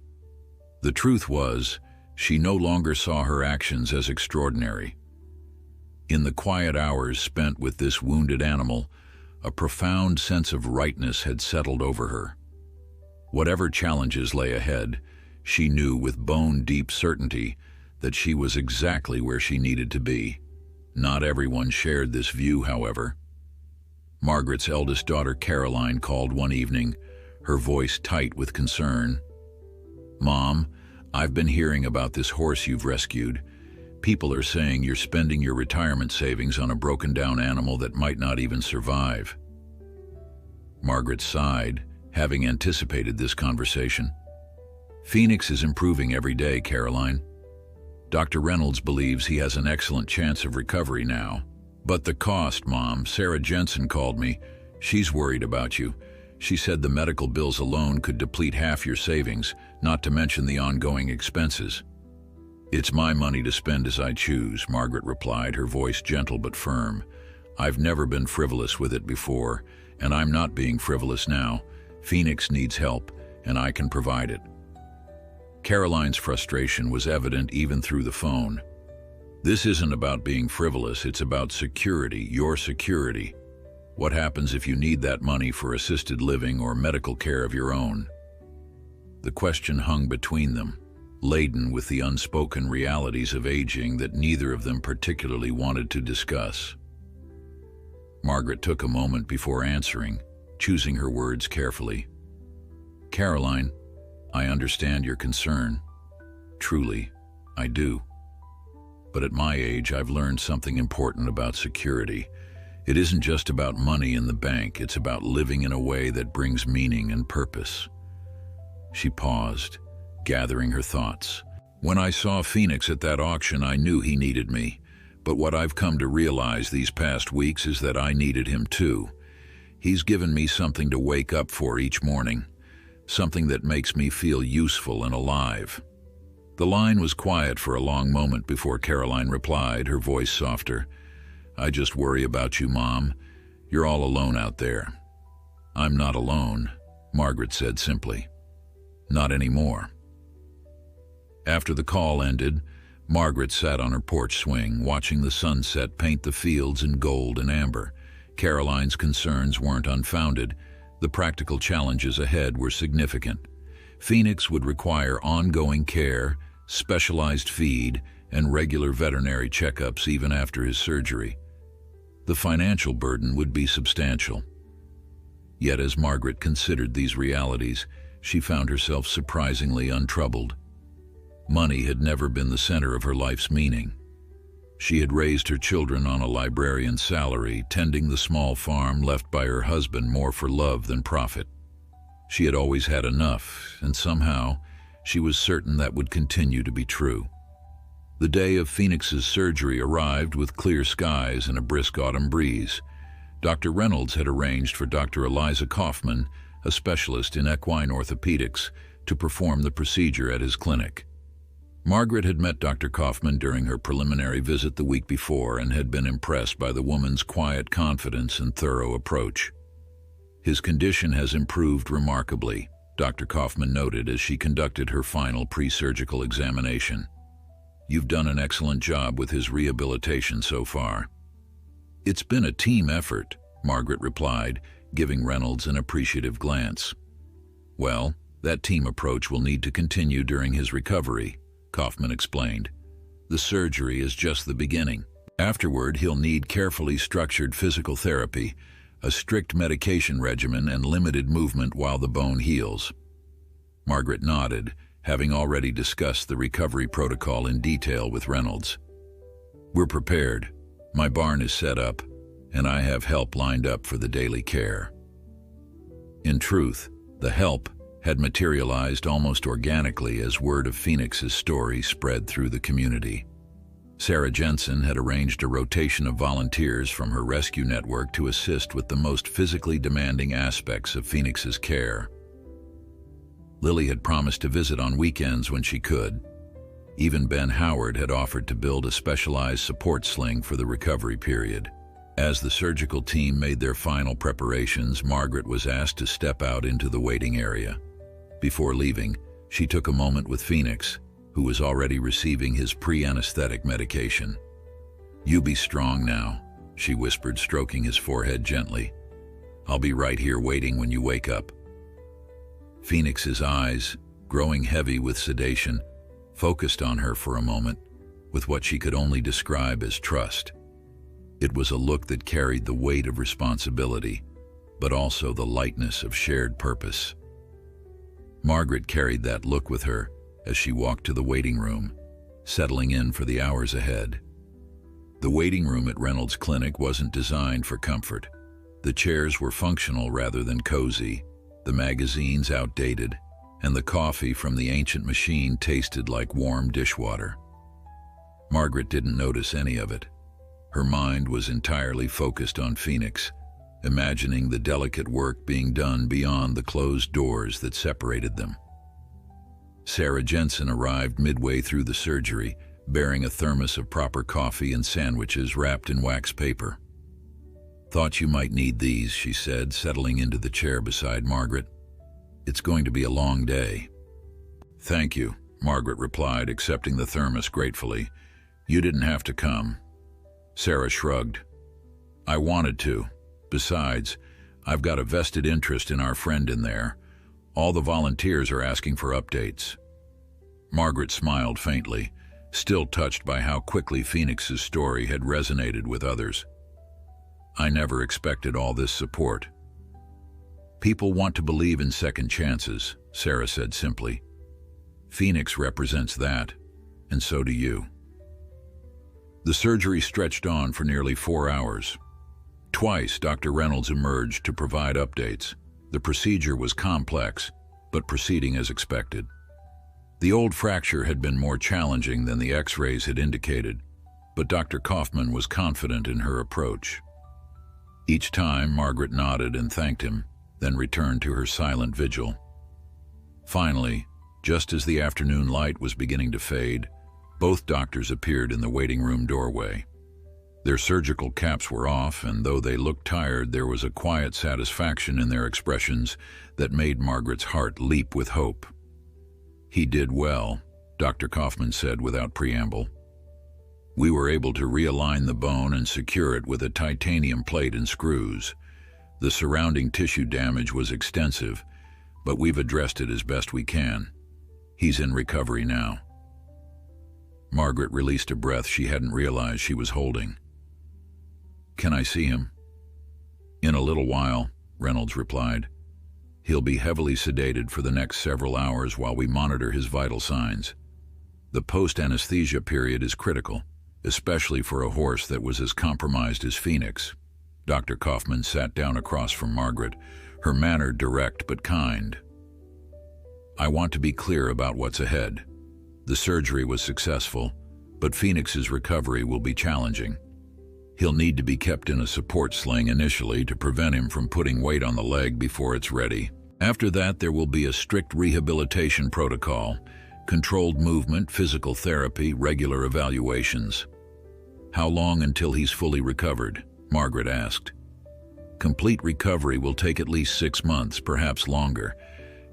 The truth was, she no longer saw her actions as extraordinary. In the quiet hours spent with this wounded animal, a profound sense of rightness had settled over her. Whatever challenges lay ahead, she knew with bone-deep certainty that she was exactly where she needed to be. Not everyone shared this view, however. Margaret's eldest daughter, Caroline, called one evening, her voice tight with concern. Mom, I've been hearing about this horse you've rescued. People are saying you're spending your retirement savings on a broken-down animal that might not even survive. Margaret sighed, having anticipated this conversation. Phoenix is improving every day, Caroline. Dr. Reynolds believes he has an excellent chance of recovery now. But the cost, Mom, Sarah Jensen called me. She's worried about you. She said the medical bills alone could deplete half your savings, not to mention the ongoing expenses. It's my money to spend as I choose, Margaret replied, her voice gentle but firm. I've never been frivolous with it before, and I'm not being frivolous now. Phoenix needs help, and I can provide it. Caroline's frustration was evident even through the phone. This isn't about being frivolous, it's about security, your security. What happens if you need that money for assisted living or medical care of your own? The question hung between them, laden with the unspoken realities of aging that neither of them particularly wanted to discuss. Margaret took a moment before answering, choosing her words carefully. Caroline, I understand your concern. Truly, I do. But at my age, I've learned something important about security. It isn't just about money in the bank, it's about living in a way that brings meaning and purpose. She paused, gathering her thoughts. When I saw Phoenix at that auction, I knew he needed me. But what I've come to realize these past weeks is that I needed him too. He's given me something to wake up for each morning, something that makes me feel useful and alive. The line was quiet for a long moment before Caroline replied, her voice softer. I just worry about you, Mom. You're all alone out there. I'm not alone, Margaret said simply. Not anymore. After the call ended, Margaret sat on her porch swing, watching the sunset paint the fields in gold and amber. Caroline's concerns weren't unfounded. The practical challenges ahead were significant. Phoenix would require ongoing care, specialized feed, and regular veterinary checkups even after his surgery. The financial burden would be substantial. Yet as Margaret considered these realities, she found herself surprisingly untroubled. Money had never been the center of her life's meaning. She had raised her children on a librarian's salary, tending the small farm left by her husband more for love than profit. She had always had enough, and somehow she was certain that would continue to be true. The day of Phoenix's surgery arrived with clear skies and a brisk autumn breeze. Dr. Reynolds had arranged for Dr. Eliza Kaufman, a specialist in equine orthopedics, to perform the procedure at his clinic. Margaret had met Dr. Kaufman during her preliminary visit the week before and had been impressed by the woman's quiet confidence and thorough approach. "His condition has improved remarkably," Dr. Kaufman noted as she conducted her final pre-surgical examination. "You've done an excellent job with his rehabilitation so far." "It's been a team effort," Margaret replied, giving Reynolds an appreciative glance. "Well, that team approach will need to continue during his recovery," Kaufman explained. "The surgery is just the beginning. Afterward, he'll need carefully structured physical therapy, a strict medication regimen, and limited movement while the bone heals." Margaret nodded, having already discussed the recovery protocol in detail with Reynolds. "We're prepared. My barn is set up, and I have help lined up for the daily care." In truth, the help had materialized almost organically as word of Phoenix's story spread through the community. Sarah Jensen had arranged a rotation of volunteers from her rescue network to assist with the most physically demanding aspects of Phoenix's care. Lily had promised to visit on weekends when she could. Even Ben Howard had offered to build a specialized support sling for the recovery period. As the surgical team made their final preparations, Margaret was asked to step out into the waiting area. Before leaving, she took a moment with Phoenix, who was already receiving his pre-anesthetic medication. "You be strong now," she whispered, stroking his forehead gently. "I'll be right here waiting when you wake up." Phoenix's eyes, growing heavy with sedation, focused on her for a moment, with what she could only describe as trust. It was a look that carried the weight of responsibility, but also the lightness of shared purpose. Margaret carried that look with her as she walked to the waiting room, settling in for the hours ahead. The waiting room at Reynolds Clinic wasn't designed for comfort. The chairs were functional rather than cozy, the magazines outdated, and the coffee from the ancient machine tasted like warm dishwater. Margaret didn't notice any of it. Her mind was entirely focused on Phoenix, imagining the delicate work being done beyond the closed doors that separated them. Sarah Jensen arrived midway through the surgery, bearing a thermos of proper coffee and sandwiches wrapped in wax paper. "Thought you might need these," she said, settling into the chair beside Margaret. "It's going to be a long day." "Thank you," Margaret replied, accepting the thermos gratefully. "You didn't have to come." Sarah shrugged. "I wanted to. Besides, I've got a vested interest in our friend in there. All the volunteers are asking for updates." Margaret smiled faintly, still touched by how quickly Phoenix's story had resonated with others. "I never expected all this support." "People want to believe in second chances," Sarah said simply. "Phoenix represents that, and so do you." The surgery stretched on for nearly 4 hours. Twice, Dr. Reynolds emerged to provide updates. The procedure was complex, but proceeding as expected. The old fracture had been more challenging than the X-rays had indicated, but Dr. Kaufman was confident in her approach. Each time, Margaret nodded and thanked him, then returned to her silent vigil. Finally, just as the afternoon light was beginning to fade, both doctors appeared in the waiting room doorway. Their surgical caps were off, and though they looked tired, there was a quiet satisfaction in their expressions that made Margaret's heart leap with hope. "He did well," Dr. Kaufman said without preamble. "We were able to realign the bone and secure it with a titanium plate and screws. The surrounding tissue damage was extensive, but we've addressed it as best we can. He's in recovery now." Margaret released a breath she hadn't realized she was holding. "Can I see him?" "In a little while," Reynolds replied. "He'll be heavily sedated for the next several hours while we monitor his vital signs. The post-anesthesia period is critical, especially for a horse that was as compromised as Phoenix." Dr. Kaufman sat down across from Margaret, her manner direct but kind. "I want to be clear about what's ahead. The surgery was successful, but Phoenix's recovery will be challenging. He'll need to be kept in a support sling initially to prevent him from putting weight on the leg before it's ready. After that, there will be a strict rehabilitation protocol, controlled movement, physical therapy, regular evaluations." "How long until he's fully recovered?" Margaret asked. "Complete recovery will take at least 6 months, perhaps longer,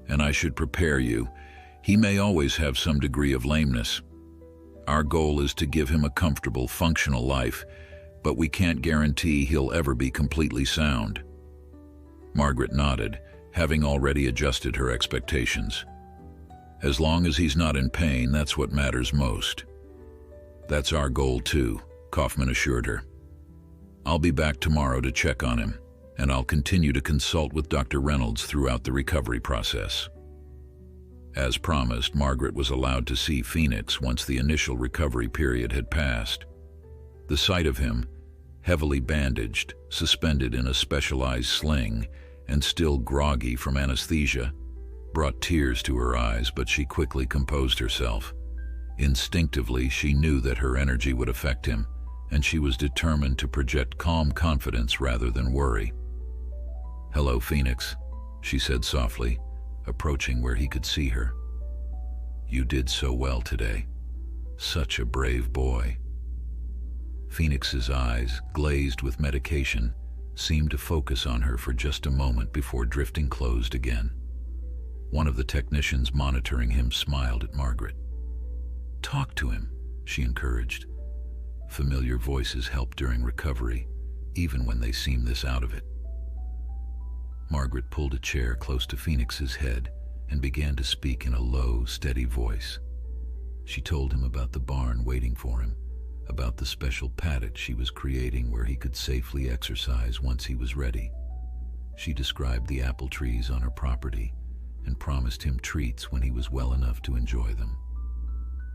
and I should prepare you. He may always have some degree of lameness. Our goal is to give him a comfortable, functional life, but we can't guarantee he'll ever be completely sound." Margaret nodded, having already adjusted her expectations. "As long as he's not in pain, that's what matters most." "That's our goal too," Kaufman assured her. "I'll be back tomorrow to check on him, and I'll continue to consult with Dr. Reynolds throughout the recovery process." As promised, Margaret was allowed to see Phoenix once the initial recovery period had passed. The sight of him, heavily bandaged, suspended in a specialized sling, and still groggy from anesthesia, brought tears to her eyes, but she quickly composed herself. Instinctively, she knew that her energy would affect him, and she was determined to project calm confidence rather than worry. "Hello, Phoenix," she said softly, approaching where he could see her. "You did so well today. Such a brave boy." Phoenix's eyes, glazed with medication, seemed to focus on her for just a moment before drifting closed again. One of the technicians monitoring him smiled at Margaret. "Talk to him," she encouraged. "Familiar voices help during recovery, even when they seem this out of it." Margaret pulled a chair close to Phoenix's head and began to speak in a low, steady voice. She told him about the barn waiting for him, about the special paddock she was creating where he could safely exercise once he was ready. She described the apple trees on her property and promised him treats when he was well enough to enjoy them.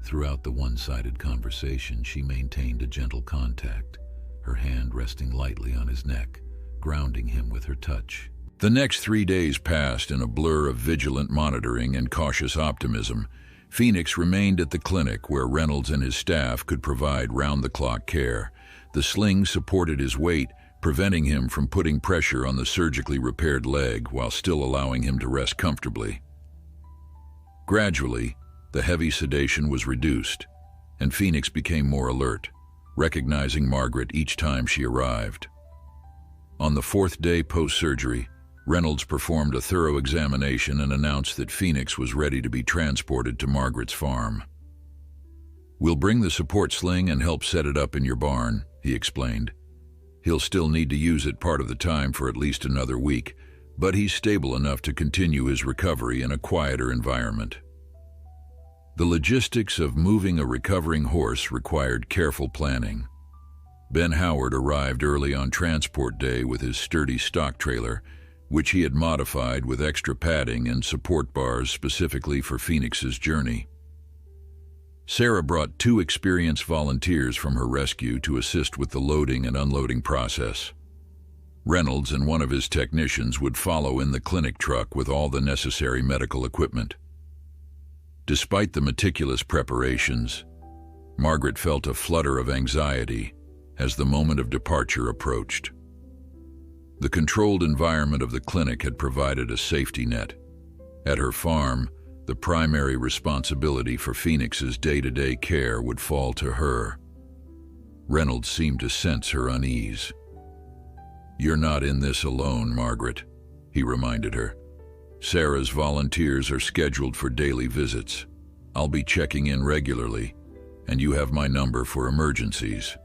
Throughout the one-sided conversation, she maintained a gentle contact, her hand resting lightly on his neck, grounding him with her touch. The next 3 days passed in a blur of vigilant monitoring and cautious optimism. Phoenix remained at the clinic where Reynolds and his staff could provide round-the-clock care. The sling supported his weight, preventing him from putting pressure on the surgically repaired leg while still allowing him to rest comfortably. Gradually, the heavy sedation was reduced, and Phoenix became more alert, recognizing Margaret each time she arrived. On the 4th day post-surgery, Reynolds performed a thorough examination and announced that Phoenix was ready to be transported to Margaret's farm. "We'll bring the support sling and help set it up in your barn," he explained. "He'll still need to use it part of the time for at least another week, but he's stable enough to continue his recovery in a quieter environment." The logistics of moving a recovering horse required careful planning. Ben Howard arrived early on transport day with his sturdy stock trailer, which he had modified with extra padding and support bars specifically for Phoenix's journey. Sarah brought 2 experienced volunteers from her rescue to assist with the loading and unloading process. Reynolds and one of his technicians would follow in the clinic truck with all the necessary medical equipment. Despite the meticulous preparations, Margaret felt a flutter of anxiety as the moment of departure approached. The controlled environment of the clinic had provided a safety net. At her farm, the primary responsibility for Phoenix's day-to-day care would fall to her. Reynolds seemed to sense her unease. "You're not in this alone, Margaret," he reminded her. "Sarah's volunteers are scheduled for daily visits. I'll be checking in regularly, and you have my number for emergencies."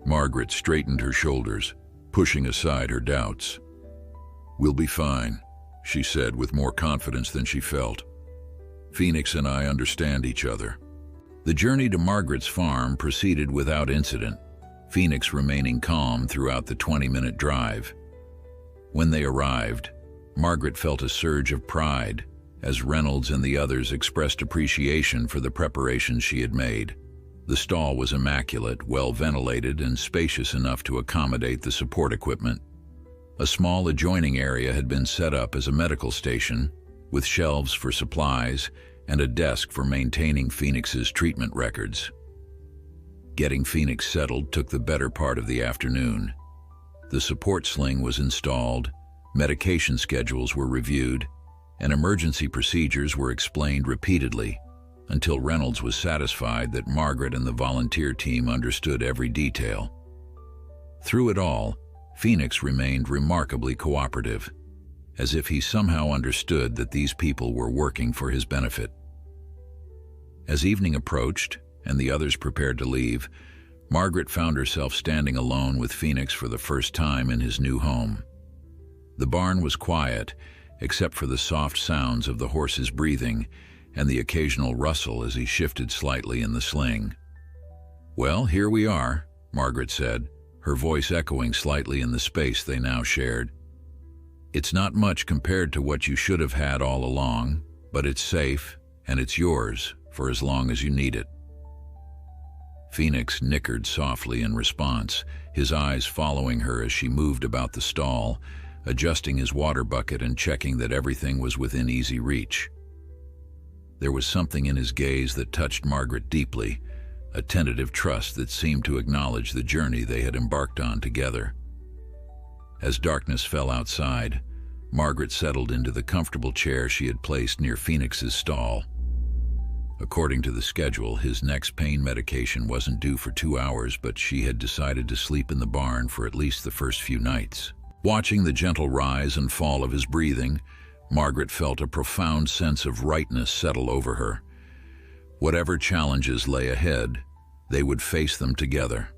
Margaret straightened her shoulders, pushing aside her doubts. "We'll be fine. she said with more confidence than she felt. "Phoenix and I understand each other." The journey to Margaret's farm proceeded without incident, Phoenix remaining calm throughout the 20-minute drive. When they arrived, Margaret felt a surge of pride as Reynolds and the others expressed appreciation for the preparations she had made. The stall was immaculate, well ventilated, and spacious enough to accommodate the support equipment. A small adjoining area had been set up as a medical station, with shelves for supplies and a desk for maintaining Phoenix's treatment records. Getting Phoenix settled took the better part of the afternoon. The support sling was installed, medication schedules were reviewed, and emergency procedures were explained repeatedly, until Reynolds was satisfied that Margaret and the volunteer team understood every detail. Through it all, Phoenix remained remarkably cooperative, as if he somehow understood that these people were working for his benefit. As evening approached and the others prepared to leave, Margaret found herself standing alone with Phoenix for the first time in his new home. The barn was quiet, except for the soft sounds of the horse's breathing and the occasional rustle as he shifted slightly in the sling. "Well, here we are," Margaret said, her voice echoing slightly in the space they now shared. "It's not much compared to what you should have had all along, but it's safe, and it's yours for as long as you need it." Phoenix nickered softly in response, his eyes following her as she moved about the stall, adjusting his water bucket and checking that everything was within easy reach. There was something in his gaze that touched Margaret deeply, a tentative trust that seemed to acknowledge the journey they had embarked on together. As darkness fell outside, Margaret settled into the comfortable chair she had placed near Phoenix's stall. According to the schedule, his next pain medication wasn't due for 2 hours, but she had decided to sleep in the barn for at least the first few nights. Watching the gentle rise and fall of his breathing, Margaret felt a profound sense of rightness settle over her. Whatever challenges lay ahead, they would face them together.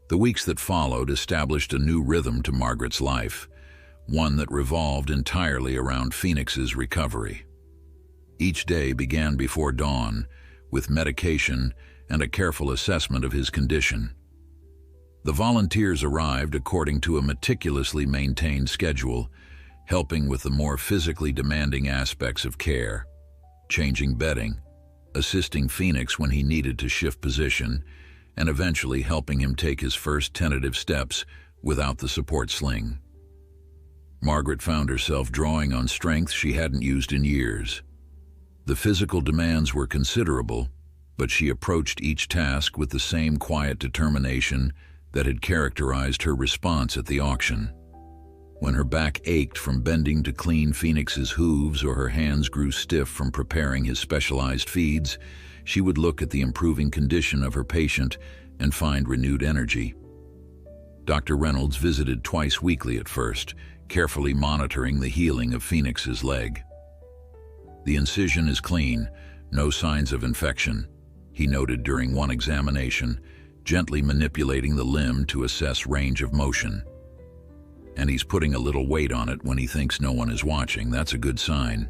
The weeks that followed established a new rhythm to Margaret's life, one that revolved entirely around Phoenix's recovery. Each day began before dawn, with medication and a careful assessment of his condition. The volunteers arrived according to a meticulously maintained schedule, helping with the more physically demanding aspects of care, changing bedding, assisting Phoenix when he needed to shift position, and eventually helping him take his first tentative steps without the support sling. Margaret found herself drawing on strength she hadn't used in years. The physical demands were considerable, but she approached each task with the same quiet determination that had characterized her response at the auction. When her back ached from bending to clean Phoenix's hooves or her hands grew stiff from preparing his specialized feeds, she would look at the improving condition of her patient and find renewed energy. Dr. Reynolds visited twice weekly at first, carefully monitoring the healing of Phoenix's leg. "The incision is clean, no signs of infection," he noted during one examination, gently manipulating the limb to assess range of motion. "And he's putting a little weight on it when he thinks no one is watching. That's a good sign."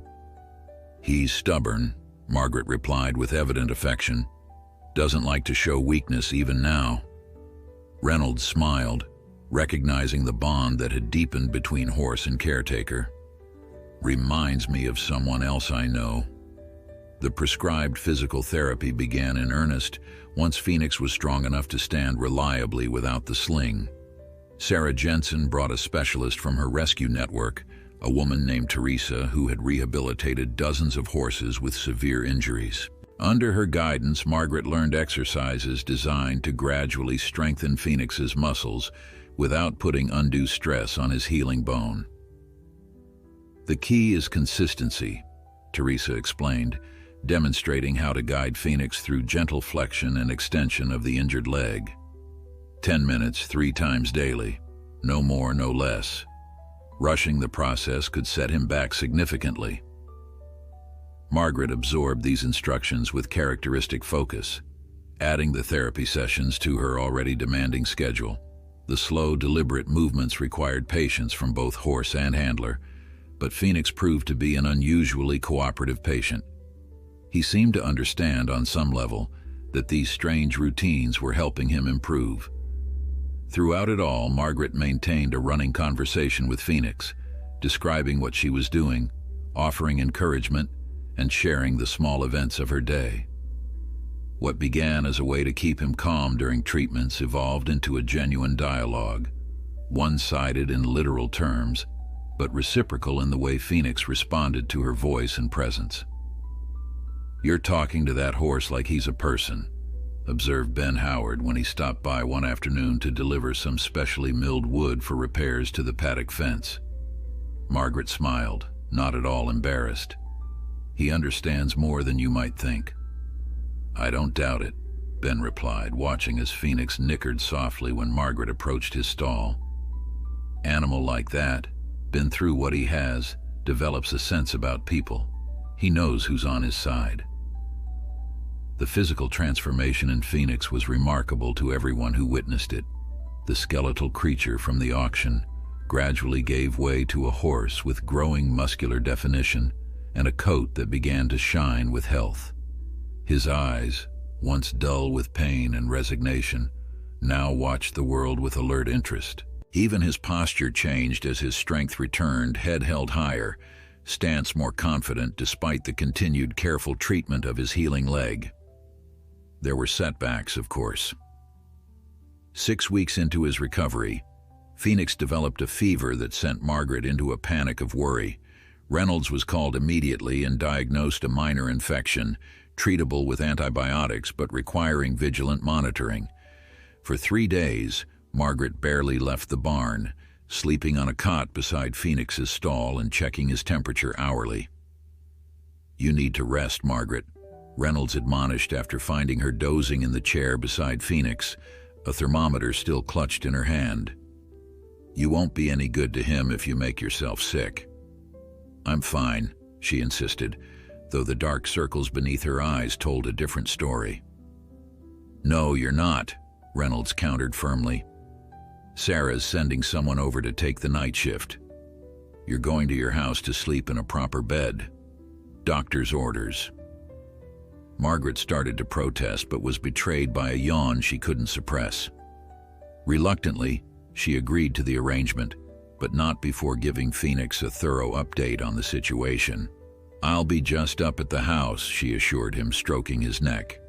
"He's stubborn," Margaret replied with evident affection. "Doesn't like to show weakness even now." Reynolds smiled, recognizing the bond that had deepened between horse and caretaker. "Reminds me of someone else I know." The prescribed physical therapy began in earnest once Phoenix was strong enough to stand reliably without the sling. Sarah Jensen brought a specialist from her rescue network, a woman named Teresa who had rehabilitated dozens of horses with severe injuries. Under her guidance, Margaret learned exercises designed to gradually strengthen Phoenix's muscles without putting undue stress on his healing bone. "The key is consistency," Teresa explained, demonstrating how to guide Phoenix through gentle flexion and extension of the injured leg. 10 minutes 3 times daily, no more, no less. Rushing the process could set him back significantly. Margaret absorbed these instructions with characteristic focus, adding the therapy sessions to her already demanding schedule. The slow, deliberate movements required patience from both horse and handler, but Phoenix proved to be an unusually cooperative patient. He seemed to understand on some level that these strange routines were helping him improve. Throughout it all, Margaret maintained a running conversation with Phoenix, describing what she was doing, offering encouragement, and sharing the small events of her day. What began as a way to keep him calm during treatments evolved into a genuine dialogue, one-sided in literal terms, but reciprocal in the way Phoenix responded to her voice and presence. "You're talking to that horse like he's a person," observed Ben Howard when he stopped by one afternoon to deliver some specially milled wood for repairs to the paddock fence. Margaret smiled, not at all embarrassed. "He understands more than you might think." "I don't doubt it," Ben replied, watching as Phoenix nickered softly when Margaret approached his stall. "Animal like that, been through what he has, develops a sense about people. He knows who's on his side." The physical transformation in Phoenix was remarkable to everyone who witnessed it. The skeletal creature from the auction gradually gave way to a horse with growing muscular definition and a coat that began to shine with health. His eyes, once dull with pain and resignation, now watched the world with alert interest. Even his posture changed as his strength returned, head held higher, stance more confident despite the continued careful treatment of his healing leg. There were setbacks, of course. 6 weeks into his recovery, Phoenix developed a fever that sent Margaret into a panic of worry. Reynolds was called immediately and diagnosed a minor infection, treatable with antibiotics but requiring vigilant monitoring. For 3 days, Margaret barely left the barn, sleeping on a cot beside Phoenix's stall and checking his temperature hourly. "You need to rest, Margaret," Reynolds admonished after finding her dozing in the chair beside Phoenix, a thermometer still clutched in her hand. "You won't be any good to him if you make yourself sick." "I'm fine," she insisted, though the dark circles beneath her eyes told a different story. "No, you're not," Reynolds countered firmly. "Sarah's sending someone over to take the night shift. You're going to your house to sleep in a proper bed. Doctor's orders." Margaret started to protest but was betrayed by a yawn she couldn't suppress. Reluctantly, she agreed to the arrangement, but not before giving Phoenix a thorough update on the situation. "I'll be just up at the house," she assured him, stroking his neck.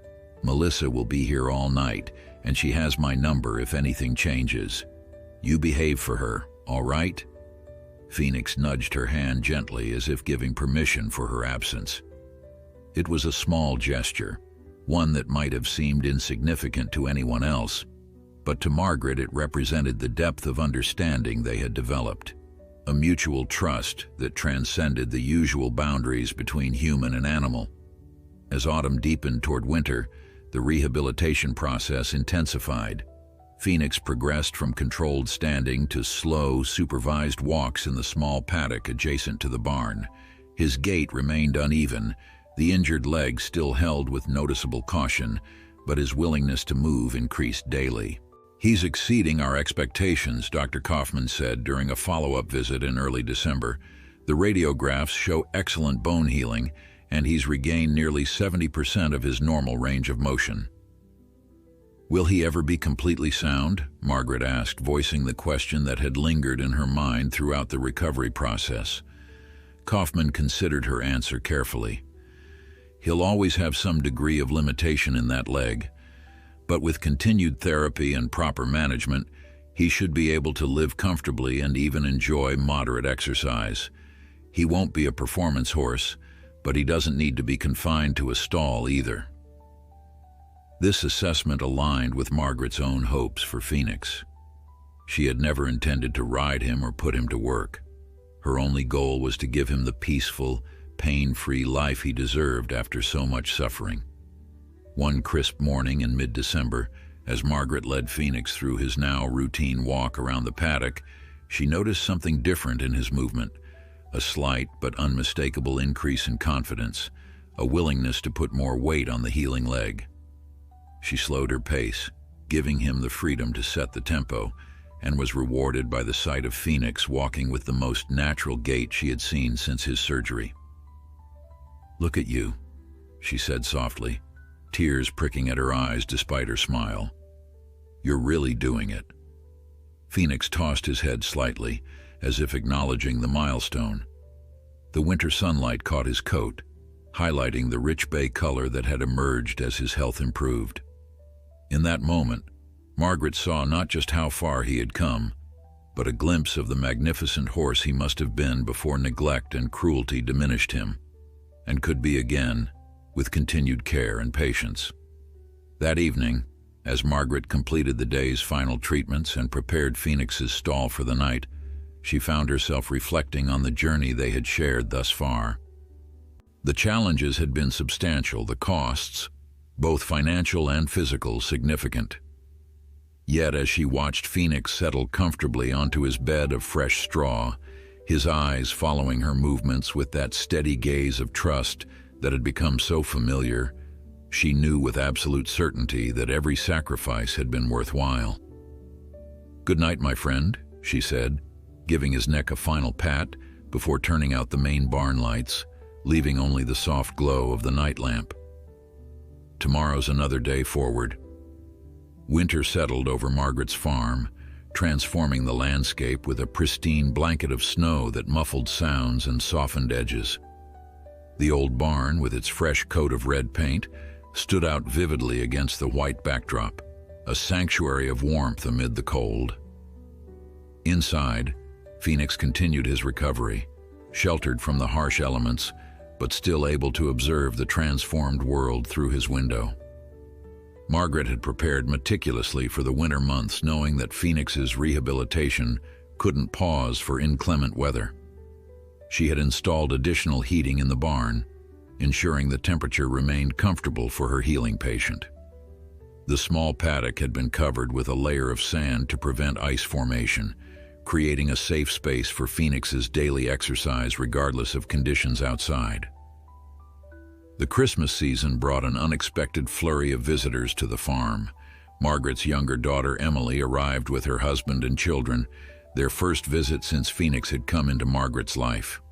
"Melissa will be here all night, and she has my number if anything changes. You behave for her, all right?" Phoenix nudged her hand gently as if giving permission for her absence. It was a small gesture, one that might have seemed insignificant to anyone else, but to Margaret it represented the depth of understanding they had developed, a mutual trust that transcended the usual boundaries between human and animal. As autumn deepened toward winter, the rehabilitation process intensified. Phoenix progressed from controlled standing to slow, supervised walks in the small paddock adjacent to the barn. His gait remained uneven, the injured leg still held with noticeable caution, but his willingness to move increased daily. "He's exceeding our expectations," Dr. Kaufman said during a follow-up visit in early December. "The radiographs show excellent bone healing, and he's regained nearly 70% of his normal range of motion." "Will he ever be completely sound?" Margaret asked, voicing the question that had lingered in her mind throughout the recovery process. Kaufman considered her answer carefully. "He'll always have some degree of limitation in that leg, but with continued therapy and proper management, he should be able to live comfortably and even enjoy moderate exercise. He won't be a performance horse, but he doesn't need to be confined to a stall either." This assessment aligned with Margaret's own hopes for Phoenix. She had never intended to ride him or put him to work. Her only goal was to give him the peaceful, pain-free life he deserved after so much suffering. One crisp morning in mid-December, as Margaret led Phoenix through his now routine walk around the paddock, she noticed something different in his movement, a slight but unmistakable increase in confidence, a willingness to put more weight on the healing leg. She slowed her pace, giving him the freedom to set the tempo, and was rewarded by the sight of Phoenix walking with the most natural gait she had seen since his surgery. "Look at you," she said softly, tears pricking at her eyes despite her smile. "You're really doing it." Phoenix tossed his head slightly, as if acknowledging the milestone. The winter sunlight caught his coat, highlighting the rich bay color that had emerged as his health improved. In that moment, Margaret saw not just how far he had come, but a glimpse of the magnificent horse he must have been before neglect and cruelty diminished him, and could be again, with continued care and patience. That evening, as Margaret completed the day's final treatments and prepared Phoenix's stall for the night, she found herself reflecting on the journey they had shared thus far. The challenges had been substantial, the costs, both financial and physical, significant. Yet as she watched Phoenix settle comfortably onto his bed of fresh straw, his eyes following her movements with that steady gaze of trust that had become so familiar, she knew with absolute certainty that every sacrifice had been worthwhile. "Good night, my friend," she said, giving his neck a final pat before turning out the main barn lights, leaving only the soft glow of the night lamp. Tomorrow's another day forward. Winter settled over Margaret's farm, transforming the landscape with a pristine blanket of snow that muffled sounds and softened edges. The old barn, with its fresh coat of red paint, stood out vividly against the white backdrop, a sanctuary of warmth amid the cold. Inside, Phoenix continued his recovery, sheltered from the harsh elements, but still able to observe the transformed world through his window. Margaret had prepared meticulously for the winter months, knowing that Phoenix's rehabilitation couldn't pause for inclement weather. She had installed additional heating in the barn, ensuring the temperature remained comfortable for her healing patient. The small paddock had been covered with a layer of sand to prevent ice formation, creating a safe space for Phoenix's daily exercise regardless of conditions outside. The Christmas season brought an unexpected flurry of visitors to the farm. Margaret's younger daughter Emily arrived with her husband and children, their first visit since Phoenix had come into Margaret's life.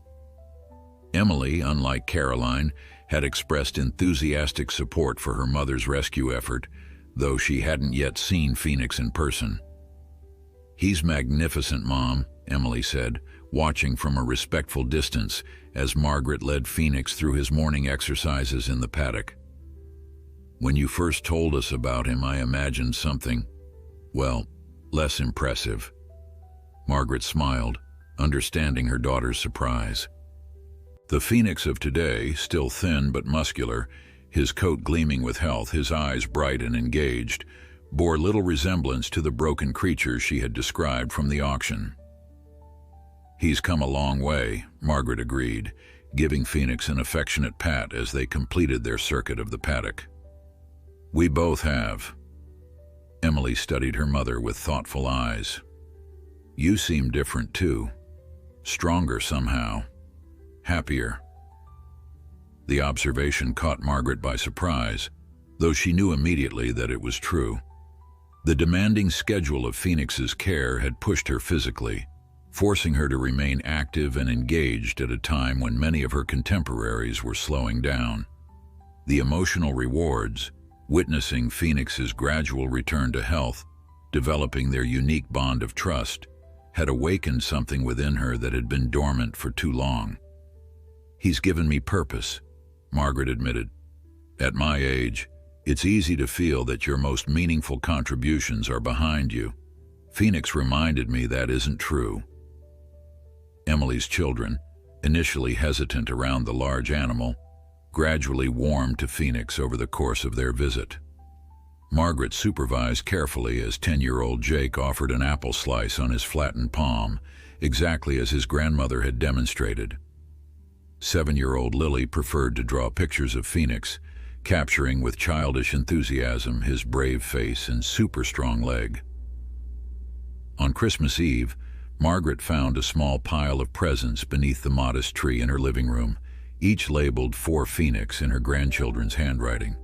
Emily, unlike Caroline, had expressed enthusiastic support for her mother's rescue effort, though she hadn't yet seen Phoenix in person. "He's magnificent, Mom," Emily said, watching from a respectful distance as Margaret led Phoenix through his morning exercises in the paddock. "When you first told us about him, I imagined something, well, less impressive." Margaret smiled, understanding her daughter's surprise. The Phoenix of today, still thin but muscular, his coat gleaming with health, his eyes bright and engaged, bore little resemblance to the broken creature she had described from the auction. "He's come a long way," Margaret agreed, giving Phoenix an affectionate pat as they completed their circuit of the paddock. "We both have." Emily studied her mother with thoughtful eyes. "You seem different too. Stronger somehow. Happier." The observation caught Margaret by surprise, though she knew immediately that it was true. The demanding schedule of Phoenix's care had pushed her physically, forcing her to remain active and engaged at a time when many of her contemporaries were slowing down. The emotional rewards, witnessing Phoenix's gradual return to health, developing their unique bond of trust, had awakened something within her that had been dormant for too long. "He's given me purpose," Margaret admitted. "At my age, it's easy to feel that your most meaningful contributions are behind you. Phoenix reminded me that isn't true." Emily's children, initially hesitant around the large animal, gradually warmed to Phoenix over the course of their visit. Margaret supervised carefully as 10-year-old Jake offered an apple slice on his flattened palm, exactly as his grandmother had demonstrated. 7-year-old Lily preferred to draw pictures of Phoenix, capturing with childish enthusiasm his brave face and super-strong leg. On Christmas Eve, Margaret found a small pile of presents beneath the modest tree in her living room, each labeled "For Phoenix" in her grandchildren's handwriting.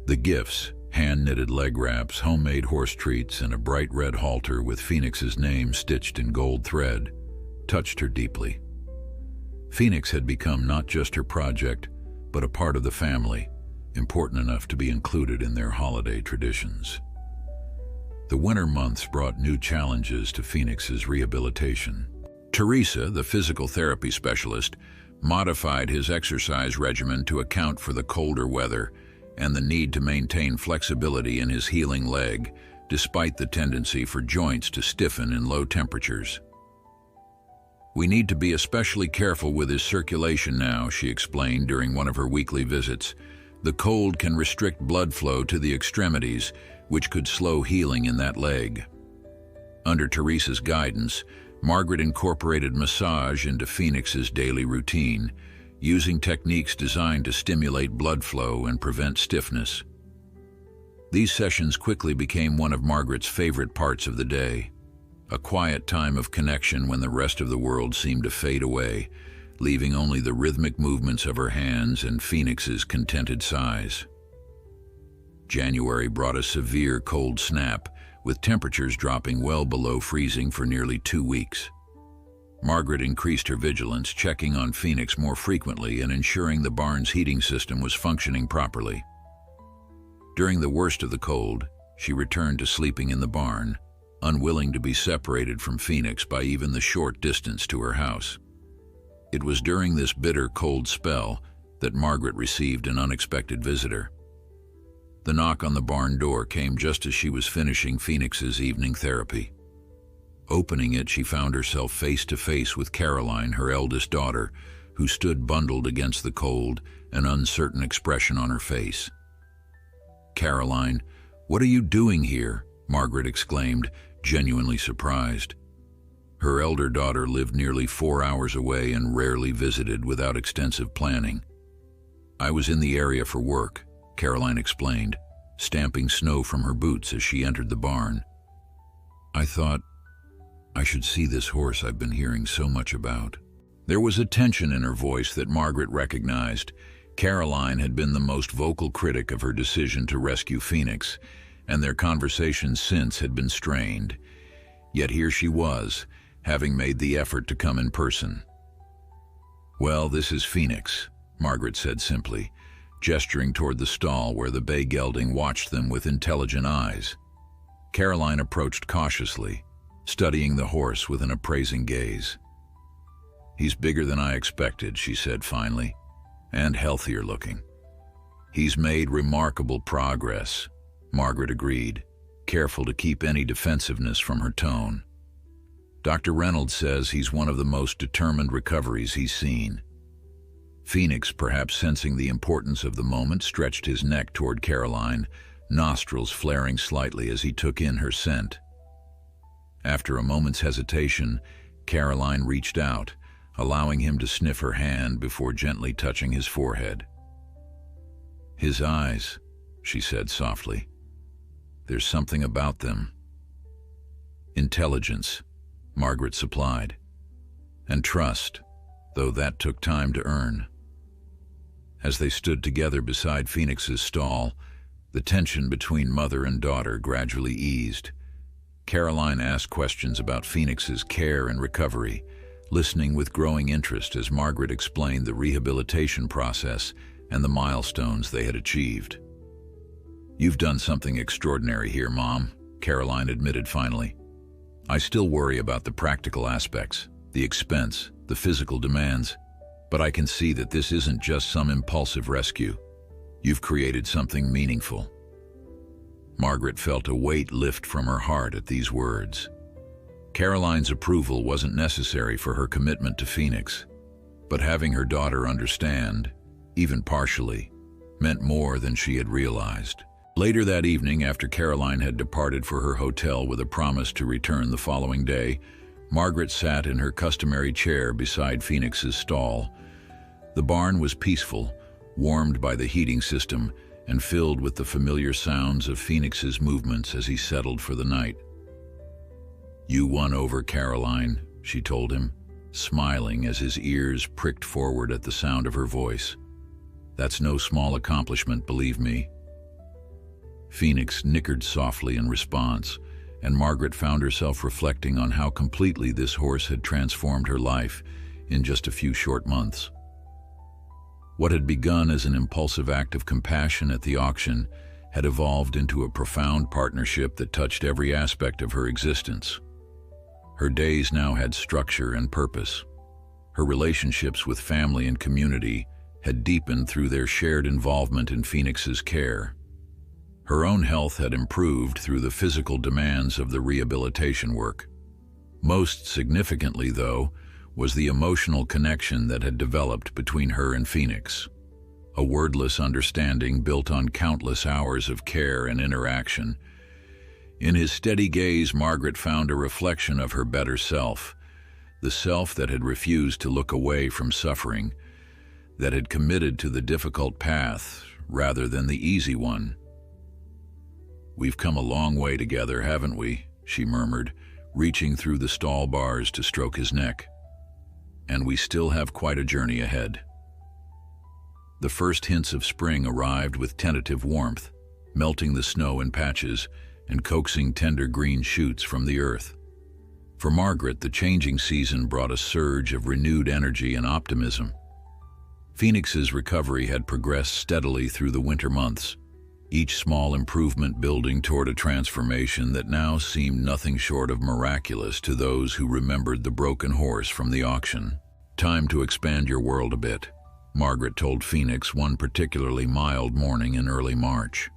The gifts, Hand-knitted leg wraps, homemade horse treats, and a bright red halter with Phoenix's name stitched in gold thread touched her deeply. Phoenix had become not just her project, but a part of the family, important enough to be included in their holiday traditions. The winter months brought new challenges to Phoenix's rehabilitation. Teresa, the physical therapy specialist, modified his exercise regimen to account for the colder weather and the need to maintain flexibility in his healing leg, despite the tendency for joints to stiffen in low temperatures. "We need to be especially careful with his circulation now," she explained during one of her weekly visits. "The cold can restrict blood flow to the extremities, which could slow healing in that leg." Under Teresa's guidance, Margaret incorporated massage into Phoenix's daily routine, using techniques designed to stimulate blood flow and prevent stiffness. These sessions quickly became one of Margaret's favorite parts of the day, a quiet time of connection when the rest of the world seemed to fade away, leaving only the rhythmic movements of her hands and Phoenix's contented sighs. January brought a severe cold snap, with temperatures dropping well below freezing for nearly 2 weeks. Margaret increased her vigilance, checking on Phoenix more frequently and ensuring the barn's heating system was functioning properly. During the worst of the cold, she returned to sleeping in the barn, unwilling to be separated from Phoenix by even the short distance to her house. It was during this bitter cold spell that Margaret received an unexpected visitor. The knock on the barn door came just as she was finishing Phoenix's evening therapy. Opening it, she found herself face to face with Caroline, her eldest daughter, who stood bundled against the cold, an uncertain expression on her face. "Caroline, what are you doing here?" Margaret exclaimed, genuinely surprised. Her elder daughter lived nearly 4 hours away and rarely visited without extensive planning. "I was in the area for work," Caroline explained, stamping snow from her boots as she entered the barn. "I thought I should see this horse I've been hearing so much about." There was a tension in her voice that Margaret recognized. Caroline had been the most vocal critic of her decision to rescue Phoenix, and their conversations since had been strained. Yet here she was, having made the effort to come in person. "Well, this is Phoenix," Margaret said simply, gesturing toward the stall where the bay gelding watched them with intelligent eyes. Caroline approached cautiously, studying the horse with an appraising gaze. "He's bigger than I expected," she said finally, "and healthier looking." "He's made remarkable progress," Margaret agreed, careful to keep any defensiveness from her tone. "Dr. Reynolds says he's one of the most determined recoveries he's seen." Phoenix, perhaps sensing the importance of the moment, stretched his neck toward Caroline, nostrils flaring slightly as he took in her scent. After a moment's hesitation, Caroline reached out, allowing him to sniff her hand before gently touching his forehead. "His eyes," she said softly. "There's something about them." "Intelligence," Margaret supplied. "And trust, though that took time to earn." As they stood together beside Phoenix's stall, the tension between mother and daughter gradually eased. Caroline asked questions about Phoenix's care and recovery, listening with growing interest as Margaret explained the rehabilitation process and the milestones they had achieved. "You've done something extraordinary here, Mom," Caroline admitted finally. "I still worry about the practical aspects, the expense, the physical demands, but I can see that this isn't just some impulsive rescue. You've created something meaningful." Margaret felt a weight lift from her heart at these words. Caroline's approval wasn't necessary for her commitment to Phoenix, but having her daughter understand, even partially, meant more than she had realized. Later that evening, after Caroline had departed for her hotel with a promise to return the following day, Margaret sat in her customary chair beside Phoenix's stall. The barn was peaceful, warmed by the heating system, and filled with the familiar sounds of Phoenix's movements as he settled for the night. "You won over, Caroline," she told him, smiling as his ears pricked forward at the sound of her voice. "That's no small accomplishment, believe me." Phoenix nickered softly in response, and Margaret found herself reflecting on how completely this horse had transformed her life in just a few short months. What had begun as an impulsive act of compassion at the auction had evolved into a profound partnership that touched every aspect of her existence. Her days now had structure and purpose. Her relationships with family and community had deepened through their shared involvement in Phoenix's care. Her own health had improved through the physical demands of the rehabilitation work. Most significantly, though, was the emotional connection that had developed between her and Phoenix. A wordless understanding built on countless hours of care and interaction. In his steady gaze, Margaret found a reflection of her better self, the self that had refused to look away from suffering, that had committed to the difficult path rather than the easy one. "We've come a long way together, haven't we?" she murmured, reaching through the stall bars to stroke his neck. "And we still have quite a journey ahead." The first hints of spring arrived with tentative warmth, melting the snow in patches and coaxing tender green shoots from the earth. For Margaret, the changing season brought a surge of renewed energy and optimism. Phoenix's recovery had progressed steadily through the winter months, each small improvement building toward a transformation that now seemed nothing short of miraculous to those who remembered the broken horse from the auction. "Time to expand your world a bit," Margaret told Phoenix one particularly mild morning in early March.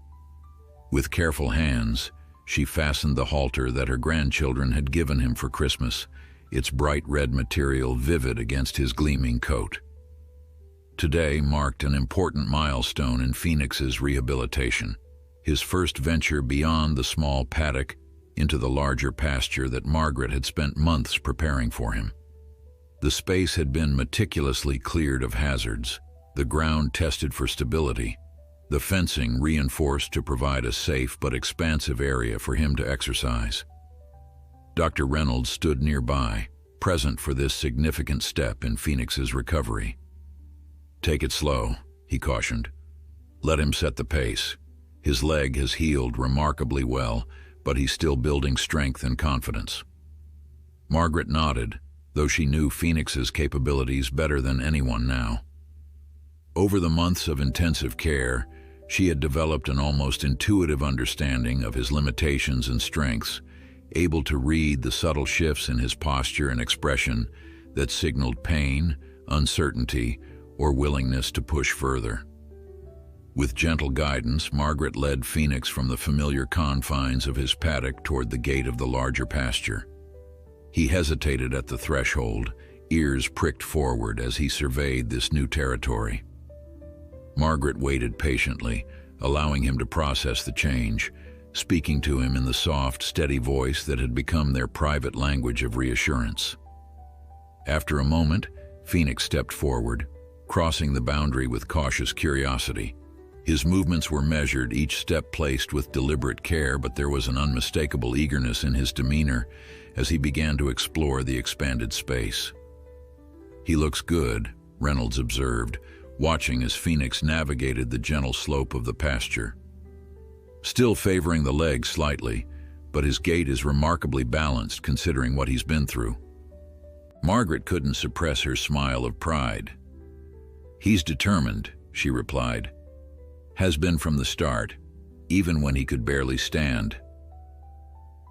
With careful hands, she fastened the halter that her grandchildren had given him for Christmas, its bright red material vivid against his gleaming coat. Today marked an important milestone in Phoenix's rehabilitation, his first venture beyond the small paddock into the larger pasture that Margaret had spent months preparing for him. The space had been meticulously cleared of hazards, the ground tested for stability, the fencing reinforced to provide a safe but expansive area for him to exercise. Dr. Reynolds stood nearby, present for this significant step in Phoenix's recovery. "Take it slow," he cautioned. "Let him set the pace. His leg has healed remarkably well, but he's still building strength and confidence." Margaret nodded, though she knew Phoenix's capabilities better than anyone now. Over the months of intensive care, she had developed an almost intuitive understanding of his limitations and strengths, able to read the subtle shifts in his posture and expression that signaled pain, uncertainty, or willingness to push further. With gentle guidance, Margaret led Phoenix from the familiar confines of his paddock toward the gate of the larger pasture. He hesitated at the threshold, ears pricked forward as he surveyed this new territory. Margaret waited patiently, allowing him to process the change, speaking to him in the soft, steady voice that had become their private language of reassurance. After a moment, Phoenix stepped forward, crossing the boundary with cautious curiosity. His movements were measured, each step placed with deliberate care, but there was an unmistakable eagerness in his demeanor as he began to explore the expanded space. "He looks good," Reynolds observed, watching as Phoenix navigated the gentle slope of the pasture. "Still favoring the leg slightly, but his gait is remarkably balanced considering what he's been through." Margaret couldn't suppress her smile of pride. "He's determined," she replied. "Has been from the start, even when he could barely stand."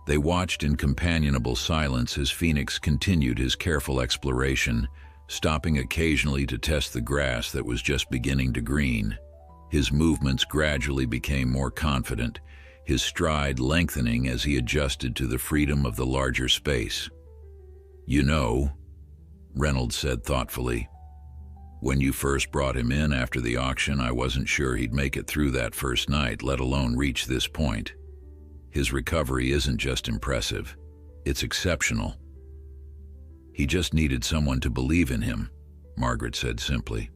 They watched in companionable silence as Phoenix continued his careful exploration, stopping occasionally to test the grass that was just beginning to green. His movements gradually became more confident, his stride lengthening as he adjusted to the freedom of the larger space. "You know," Reynolds said thoughtfully, "when you first brought him in after the auction, I wasn't sure he'd make it through that first night, let alone reach this point. His recovery isn't just impressive, it's exceptional." "He just needed someone to believe in him," Margaret said simply.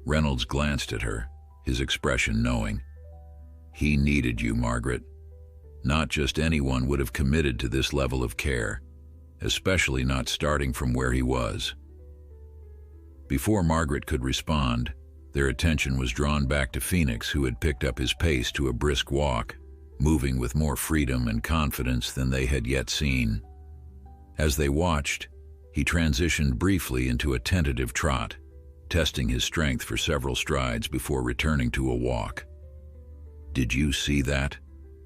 Reynolds glanced at her, his expression knowing. "He needed you, Margaret. Not just anyone would have committed to this level of care, especially not starting from where he was." Before Margaret could respond, Their attention was drawn back to Phoenix, who had picked up his pace to a brisk walk, moving with more freedom and confidence than they had yet seen. As they watched, he transitioned briefly into a tentative trot, testing his strength for several strides before returning to a walk. "Did you see that?"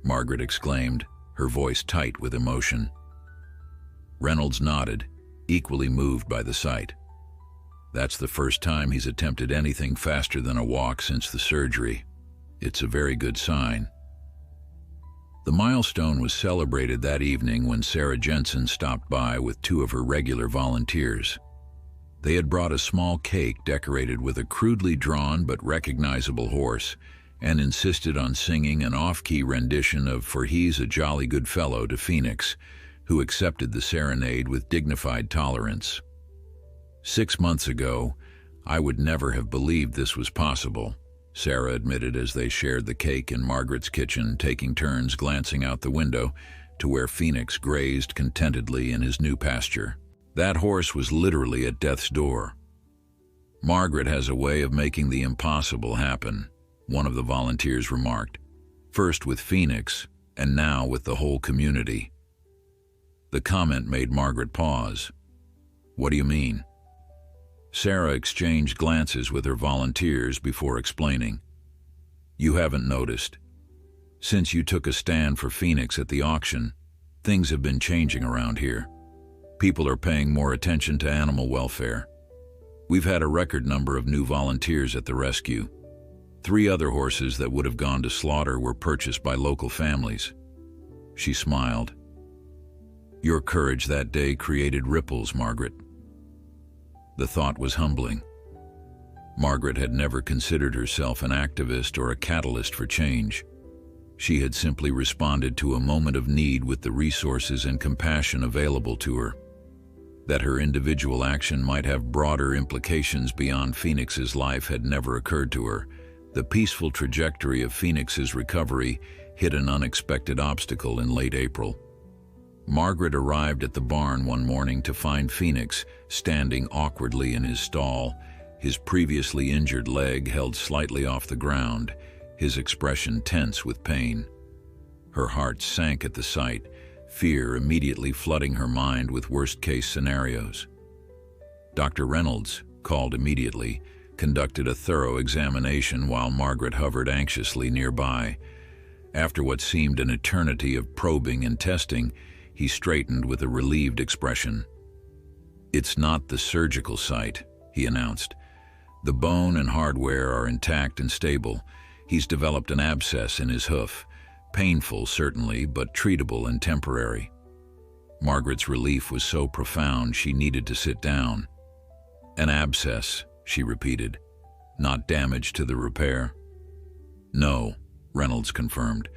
Margaret exclaimed, her voice tight with emotion. Reynolds nodded, equally moved by the sight. "That's the first time he's attempted anything faster than a walk since the surgery. It's a very good sign." The milestone was celebrated that evening when Sarah Jensen stopped by with two of her regular volunteers. They had brought a small cake decorated with a crudely drawn but recognizable horse and insisted on singing an off-key rendition of "For He's a Jolly Good Fellow" to Phoenix, who accepted the serenade with dignified tolerance. 6 months ago, I would never have believed this was possible, Sarah admitted as they shared the cake in Margaret's kitchen, taking turns glancing out the window to where Phoenix grazed contentedly in his new pasture. That horse was literally at death's door. "Margaret has a way of making the impossible happen," one of the volunteers remarked, "first with Phoenix and now with the whole community." The comment made Margaret pause. "What do you mean?" Sarah exchanged glances with her volunteers before explaining. "You haven't noticed. Since you took a stand for Phoenix at the auction, things have been changing around here. People are paying more attention to animal welfare. We've had a record number of new volunteers at the rescue. 3 other horses that would have gone to slaughter were purchased by local families." She smiled. "Your courage that day created ripples, Margaret." The thought was humbling. Margaret had never considered herself an activist or a catalyst for change. She had simply responded to a moment of need with the resources and compassion available to her. That her individual action might have broader implications beyond Phoenix's life had never occurred to her. The peaceful trajectory of Phoenix's recovery hit an unexpected obstacle in late April. Margaret arrived at the barn one morning to find Phoenix standing awkwardly in his stall, his previously injured leg held slightly off the ground, his expression tense with pain. Her heart sank at the sight, fear immediately flooding her mind with worst-case scenarios. Dr. Reynolds, called immediately, conducted a thorough examination while Margaret hovered anxiously nearby. After what seemed an eternity of probing and testing, he straightened with a relieved expression. "It's not the surgical site," he announced. "The bone and hardware are intact and stable. He's developed an abscess in his hoof. Painful, certainly, but treatable and temporary." Margaret's relief was so profound she needed to sit down. "An abscess," she repeated. "Not damage to the repair?" "No," Reynolds confirmed.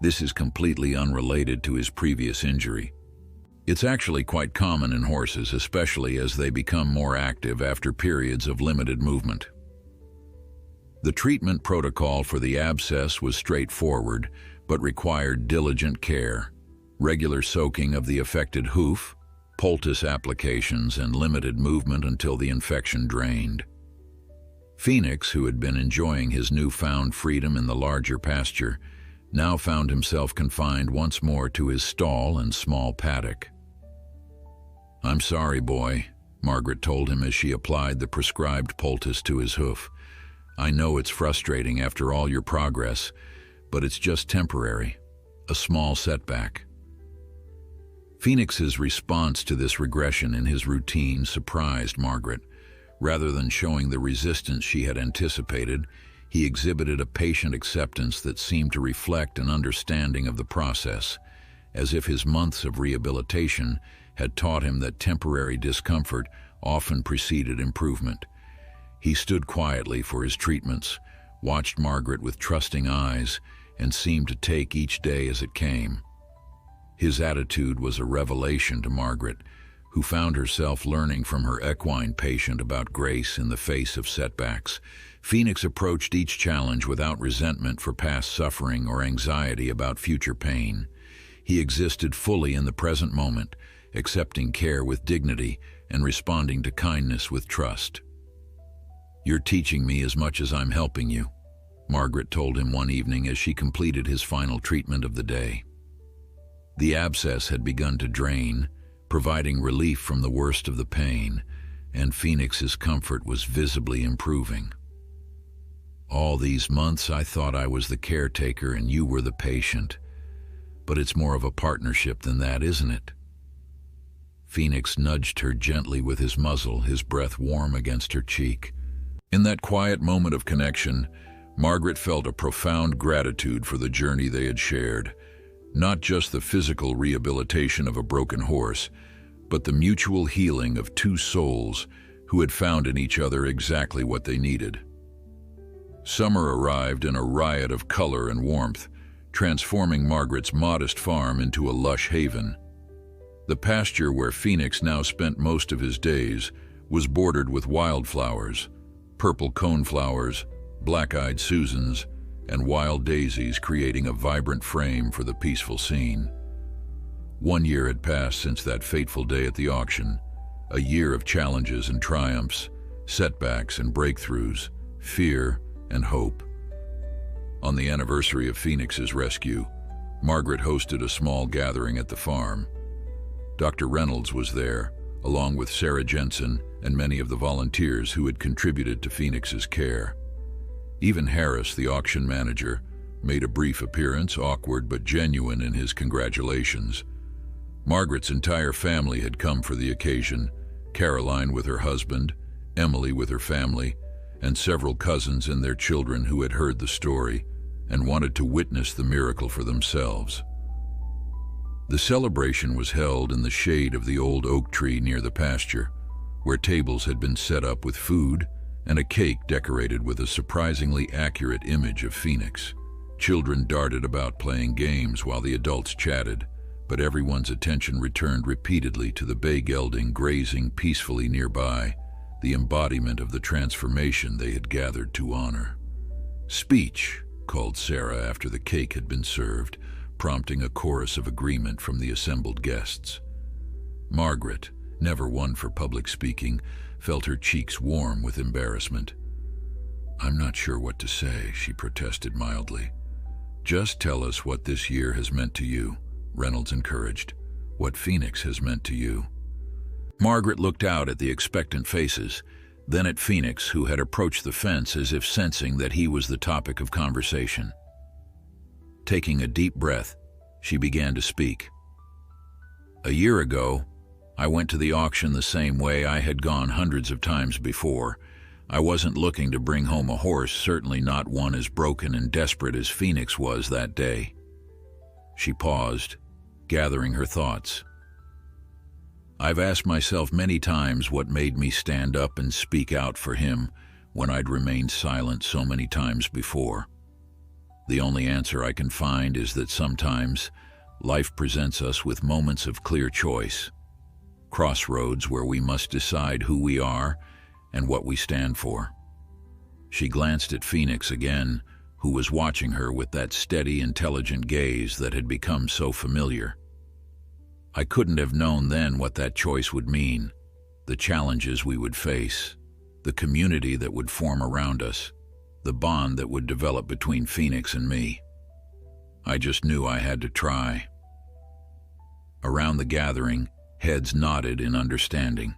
"This is completely unrelated to his previous injury. It's actually quite common in horses, especially as they become more active after periods of limited movement." The treatment protocol for the abscess was straightforward, but required diligent care, regular soaking of the affected hoof, poultice applications, and limited movement until the infection drained. Phoenix, who had been enjoying his newfound freedom in the larger pasture, now found himself confined once more to his stall and small paddock. "I'm sorry, boy," Margaret told him as she applied the prescribed poultice to his hoof. "I know it's frustrating after all your progress, but it's just temporary, a small setback." Phoenix's response to this regression in his routine surprised Margaret. Rather than showing the resistance she had anticipated, he exhibited a patient acceptance that seemed to reflect an understanding of the process, as if his months of rehabilitation had taught him that temporary discomfort often preceded improvement. He stood quietly for his treatments, watched Margaret with trusting eyes, and seemed to take each day as it came. His attitude was a revelation to Margaret, who found herself learning from her equine patient about grace in the face of setbacks. Phoenix approached each challenge without resentment for past suffering or anxiety about future pain. He existed fully in the present moment, accepting care with dignity and responding to kindness with trust. "You're teaching me as much as I'm helping you," Margaret told him one evening as she completed his final treatment of the day. The abscess had begun to drain, providing relief from the worst of the pain, and Phoenix's comfort was visibly improving. "All these months I thought I was the caretaker and you were the patient. But it's more of a partnership than that, isn't it?" Phoenix nudged her gently with his muzzle, his breath warm against her cheek. In that quiet moment of connection, Margaret felt a profound gratitude for the journey they had shared. Not just the physical rehabilitation of a broken horse, but the mutual healing of two souls who had found in each other exactly what they needed. Summer arrived in a riot of color and warmth, transforming Margaret's modest farm into a lush haven. The pasture where Phoenix now spent most of his days was bordered with wildflowers, purple coneflowers, black-eyed Susans, and wild daisies, creating a vibrant frame for the peaceful scene. 1 year had passed since that fateful day at the auction, a year of challenges and triumphs, setbacks and breakthroughs, fear and hope. On the anniversary of Phoenix's rescue, Margaret hosted a small gathering at the farm. Dr. Reynolds was there, along with Sarah Jensen and many of the volunteers who had contributed to Phoenix's care. Even Harris, the auction manager, made a brief appearance, awkward but genuine in his congratulations. Margaret's entire family had come for the occasion, Caroline with her husband, Emily with her family, and several cousins and their children who had heard the story and wanted to witness the miracle for themselves. The celebration was held in the shade of the old oak tree near the pasture, where tables had been set up with food and a cake decorated with a surprisingly accurate image of Phoenix. Children darted about playing games while the adults chatted, but everyone's attention returned repeatedly to the bay gelding grazing peacefully nearby, the embodiment of the transformation they had gathered to honor. "Speech," called Sarah after the cake had been served, prompting a chorus of agreement from the assembled guests. Margaret, never one for public speaking, felt her cheeks warm with embarrassment. "I'm not sure what to say," she protested mildly. "Just tell us what this year has meant to you," Reynolds encouraged. "What Phoenix has meant to you." Margaret looked out at the expectant faces, then at Phoenix, who had approached the fence as if sensing that he was the topic of conversation. Taking a deep breath, she began to speak. "A year ago, I went to the auction the same way I had gone hundreds of times before. I wasn't looking to bring home a horse, certainly not one as broken and desperate as Phoenix was that day." She paused, gathering her thoughts. "I've asked myself many times what made me stand up and speak out for him when I'd remained silent so many times before. The only answer I can find is that sometimes life presents us with moments of clear choice, crossroads where we must decide who we are and what we stand for." She glanced at Phoenix again, who was watching her with that steady, intelligent gaze that had become so familiar. "I couldn't have known then what that choice would mean, the challenges we would face, the community that would form around us, the bond that would develop between Phoenix and me. I just knew I had to try." Around the gathering, heads nodded in understanding.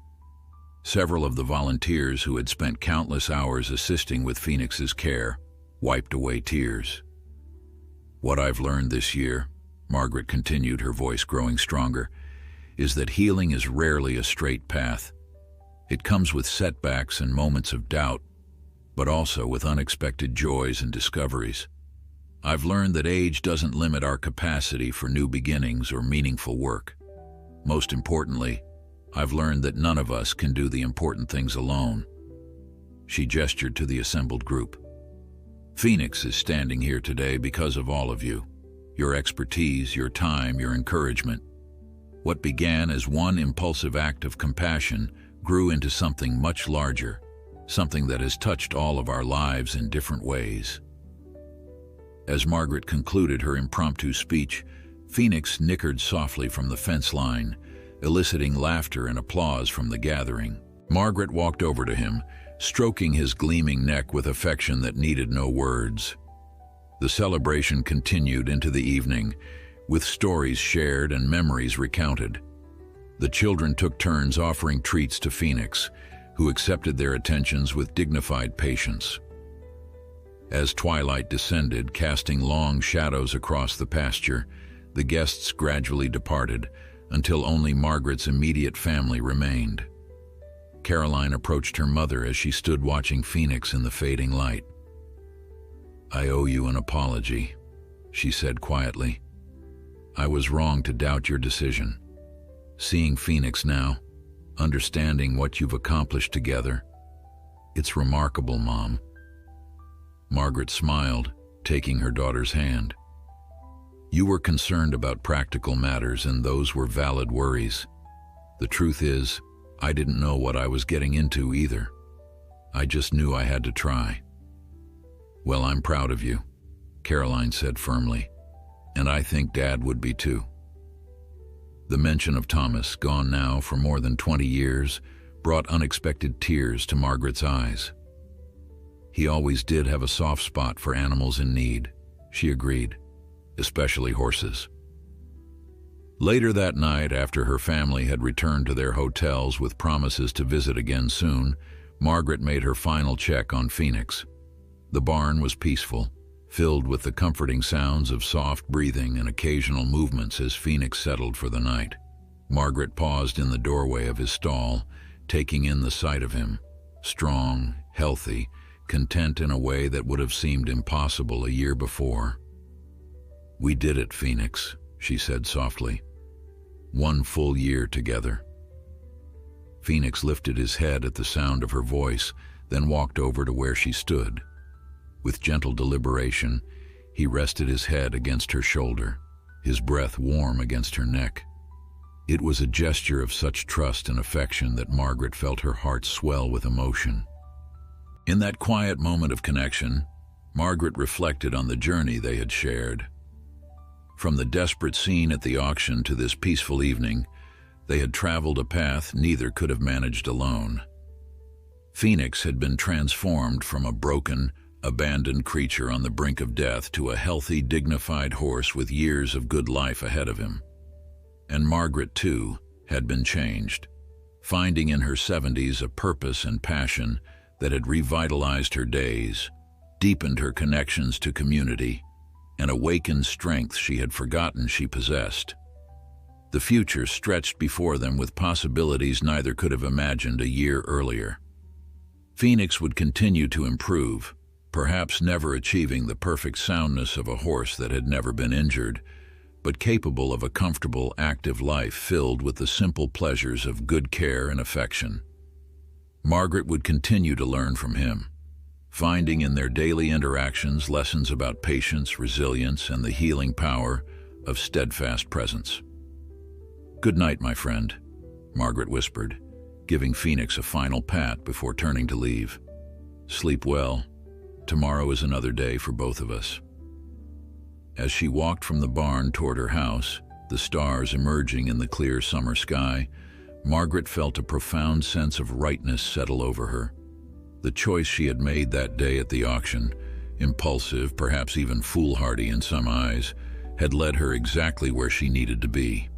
Several of the volunteers who had spent countless hours assisting with Phoenix's care wiped away tears. "What I've learned this year," Margaret continued, her voice growing stronger, "is that healing is rarely a straight path. It comes with setbacks and moments of doubt, but also with unexpected joys and discoveries. I've learned that age doesn't limit our capacity for new beginnings or meaningful work. Most importantly, I've learned that none of us can do the important things alone." She gestured to the assembled group. "Phoenix is standing here today because of all of you. Your expertise, your time, your encouragement. What began as one impulsive act of compassion grew into something much larger, something that has touched all of our lives in different ways." As Margaret concluded her impromptu speech, Phoenix nickered softly from the fence line, eliciting laughter and applause from the gathering. Margaret walked over to him, stroking his gleaming neck with affection that needed no words. The celebration continued into the evening, with stories shared and memories recounted. The children took turns offering treats to Phoenix, who accepted their attentions with dignified patience. As twilight descended, casting long shadows across the pasture, the guests gradually departed, until only Margaret's immediate family remained. Caroline approached her mother as she stood watching Phoenix in the fading light. "I owe you an apology," she said quietly. "I was wrong to doubt your decision. Seeing Phoenix now, understanding what you've accomplished together, it's remarkable, Mom." Margaret smiled, taking her daughter's hand. "You were concerned about practical matters, and those were valid worries. The truth is, I didn't know what I was getting into either. I just knew I had to try." "Well, I'm proud of you," Caroline said firmly, "and I think Dad would be too." The mention of Thomas, gone now for more than 20 years, brought unexpected tears to Margaret's eyes. "He always did have a soft spot for animals in need," she agreed, "especially horses." Later that night, after her family had returned to their hotels with promises to visit again soon, Margaret made her final check on Phoenix. The barn was peaceful, filled with the comforting sounds of soft breathing and occasional movements as Phoenix settled for the night. Margaret paused in the doorway of his stall, taking in the sight of him, strong, healthy, content in a way that would have seemed impossible a year before. "We did it, Phoenix," she said softly. "1 full year together." Phoenix lifted his head at the sound of her voice, then walked over to where she stood. With gentle deliberation, he rested his head against her shoulder, his breath warm against her neck. It was a gesture of such trust and affection that Margaret felt her heart swell with emotion. In that quiet moment of connection, Margaret reflected on the journey they had shared. From the desperate scene at the auction to this peaceful evening, they had traveled a path neither could have managed alone. Phoenix had been transformed from a broken, abandoned creature on the brink of death to a healthy, dignified horse with years of good life ahead of him. And Margaret, too, had been changed, finding in her 70s a purpose and passion that had revitalized her days, deepened her connections to community, and awakened strength she had forgotten she possessed. The future stretched before them with possibilities neither could have imagined a year earlier. Phoenix would continue to improve, perhaps never achieving the perfect soundness of a horse that had never been injured, but capable of a comfortable, active life filled with the simple pleasures of good care and affection. Margaret would continue to learn from him, finding in their daily interactions lessons about patience, resilience, and the healing power of steadfast presence. "Good night, my friend," Margaret whispered, giving Phoenix a final pat before turning to leave. "Sleep well. Tomorrow is another day for both of us." As she walked from the barn toward her house, the stars emerging in the clear summer sky, Margaret felt a profound sense of rightness settle over her. The choice she had made that day at the auction, impulsive, perhaps even foolhardy in some eyes, had led her exactly where she needed to be.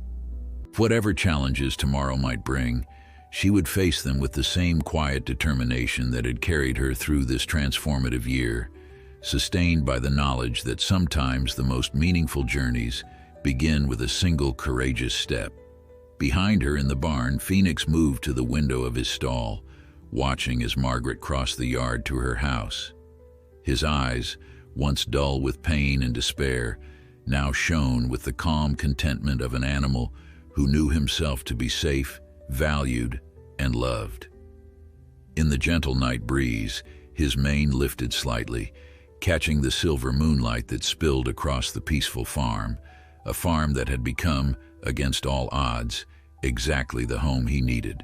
Whatever challenges tomorrow might bring, she would face them with the same quiet determination that had carried her through this transformative year, sustained by the knowledge that sometimes the most meaningful journeys begin with a single courageous step. Behind her in the barn, Phoenix moved to the window of his stall, watching as Margaret crossed the yard to her house. His eyes, once dull with pain and despair, now shone with the calm contentment of an animal who knew himself to be safe, valued, and loved. In the gentle night breeze, his mane lifted slightly, catching the silver moonlight that spilled across the peaceful farm, a farm that had become, against all odds, exactly the home he needed.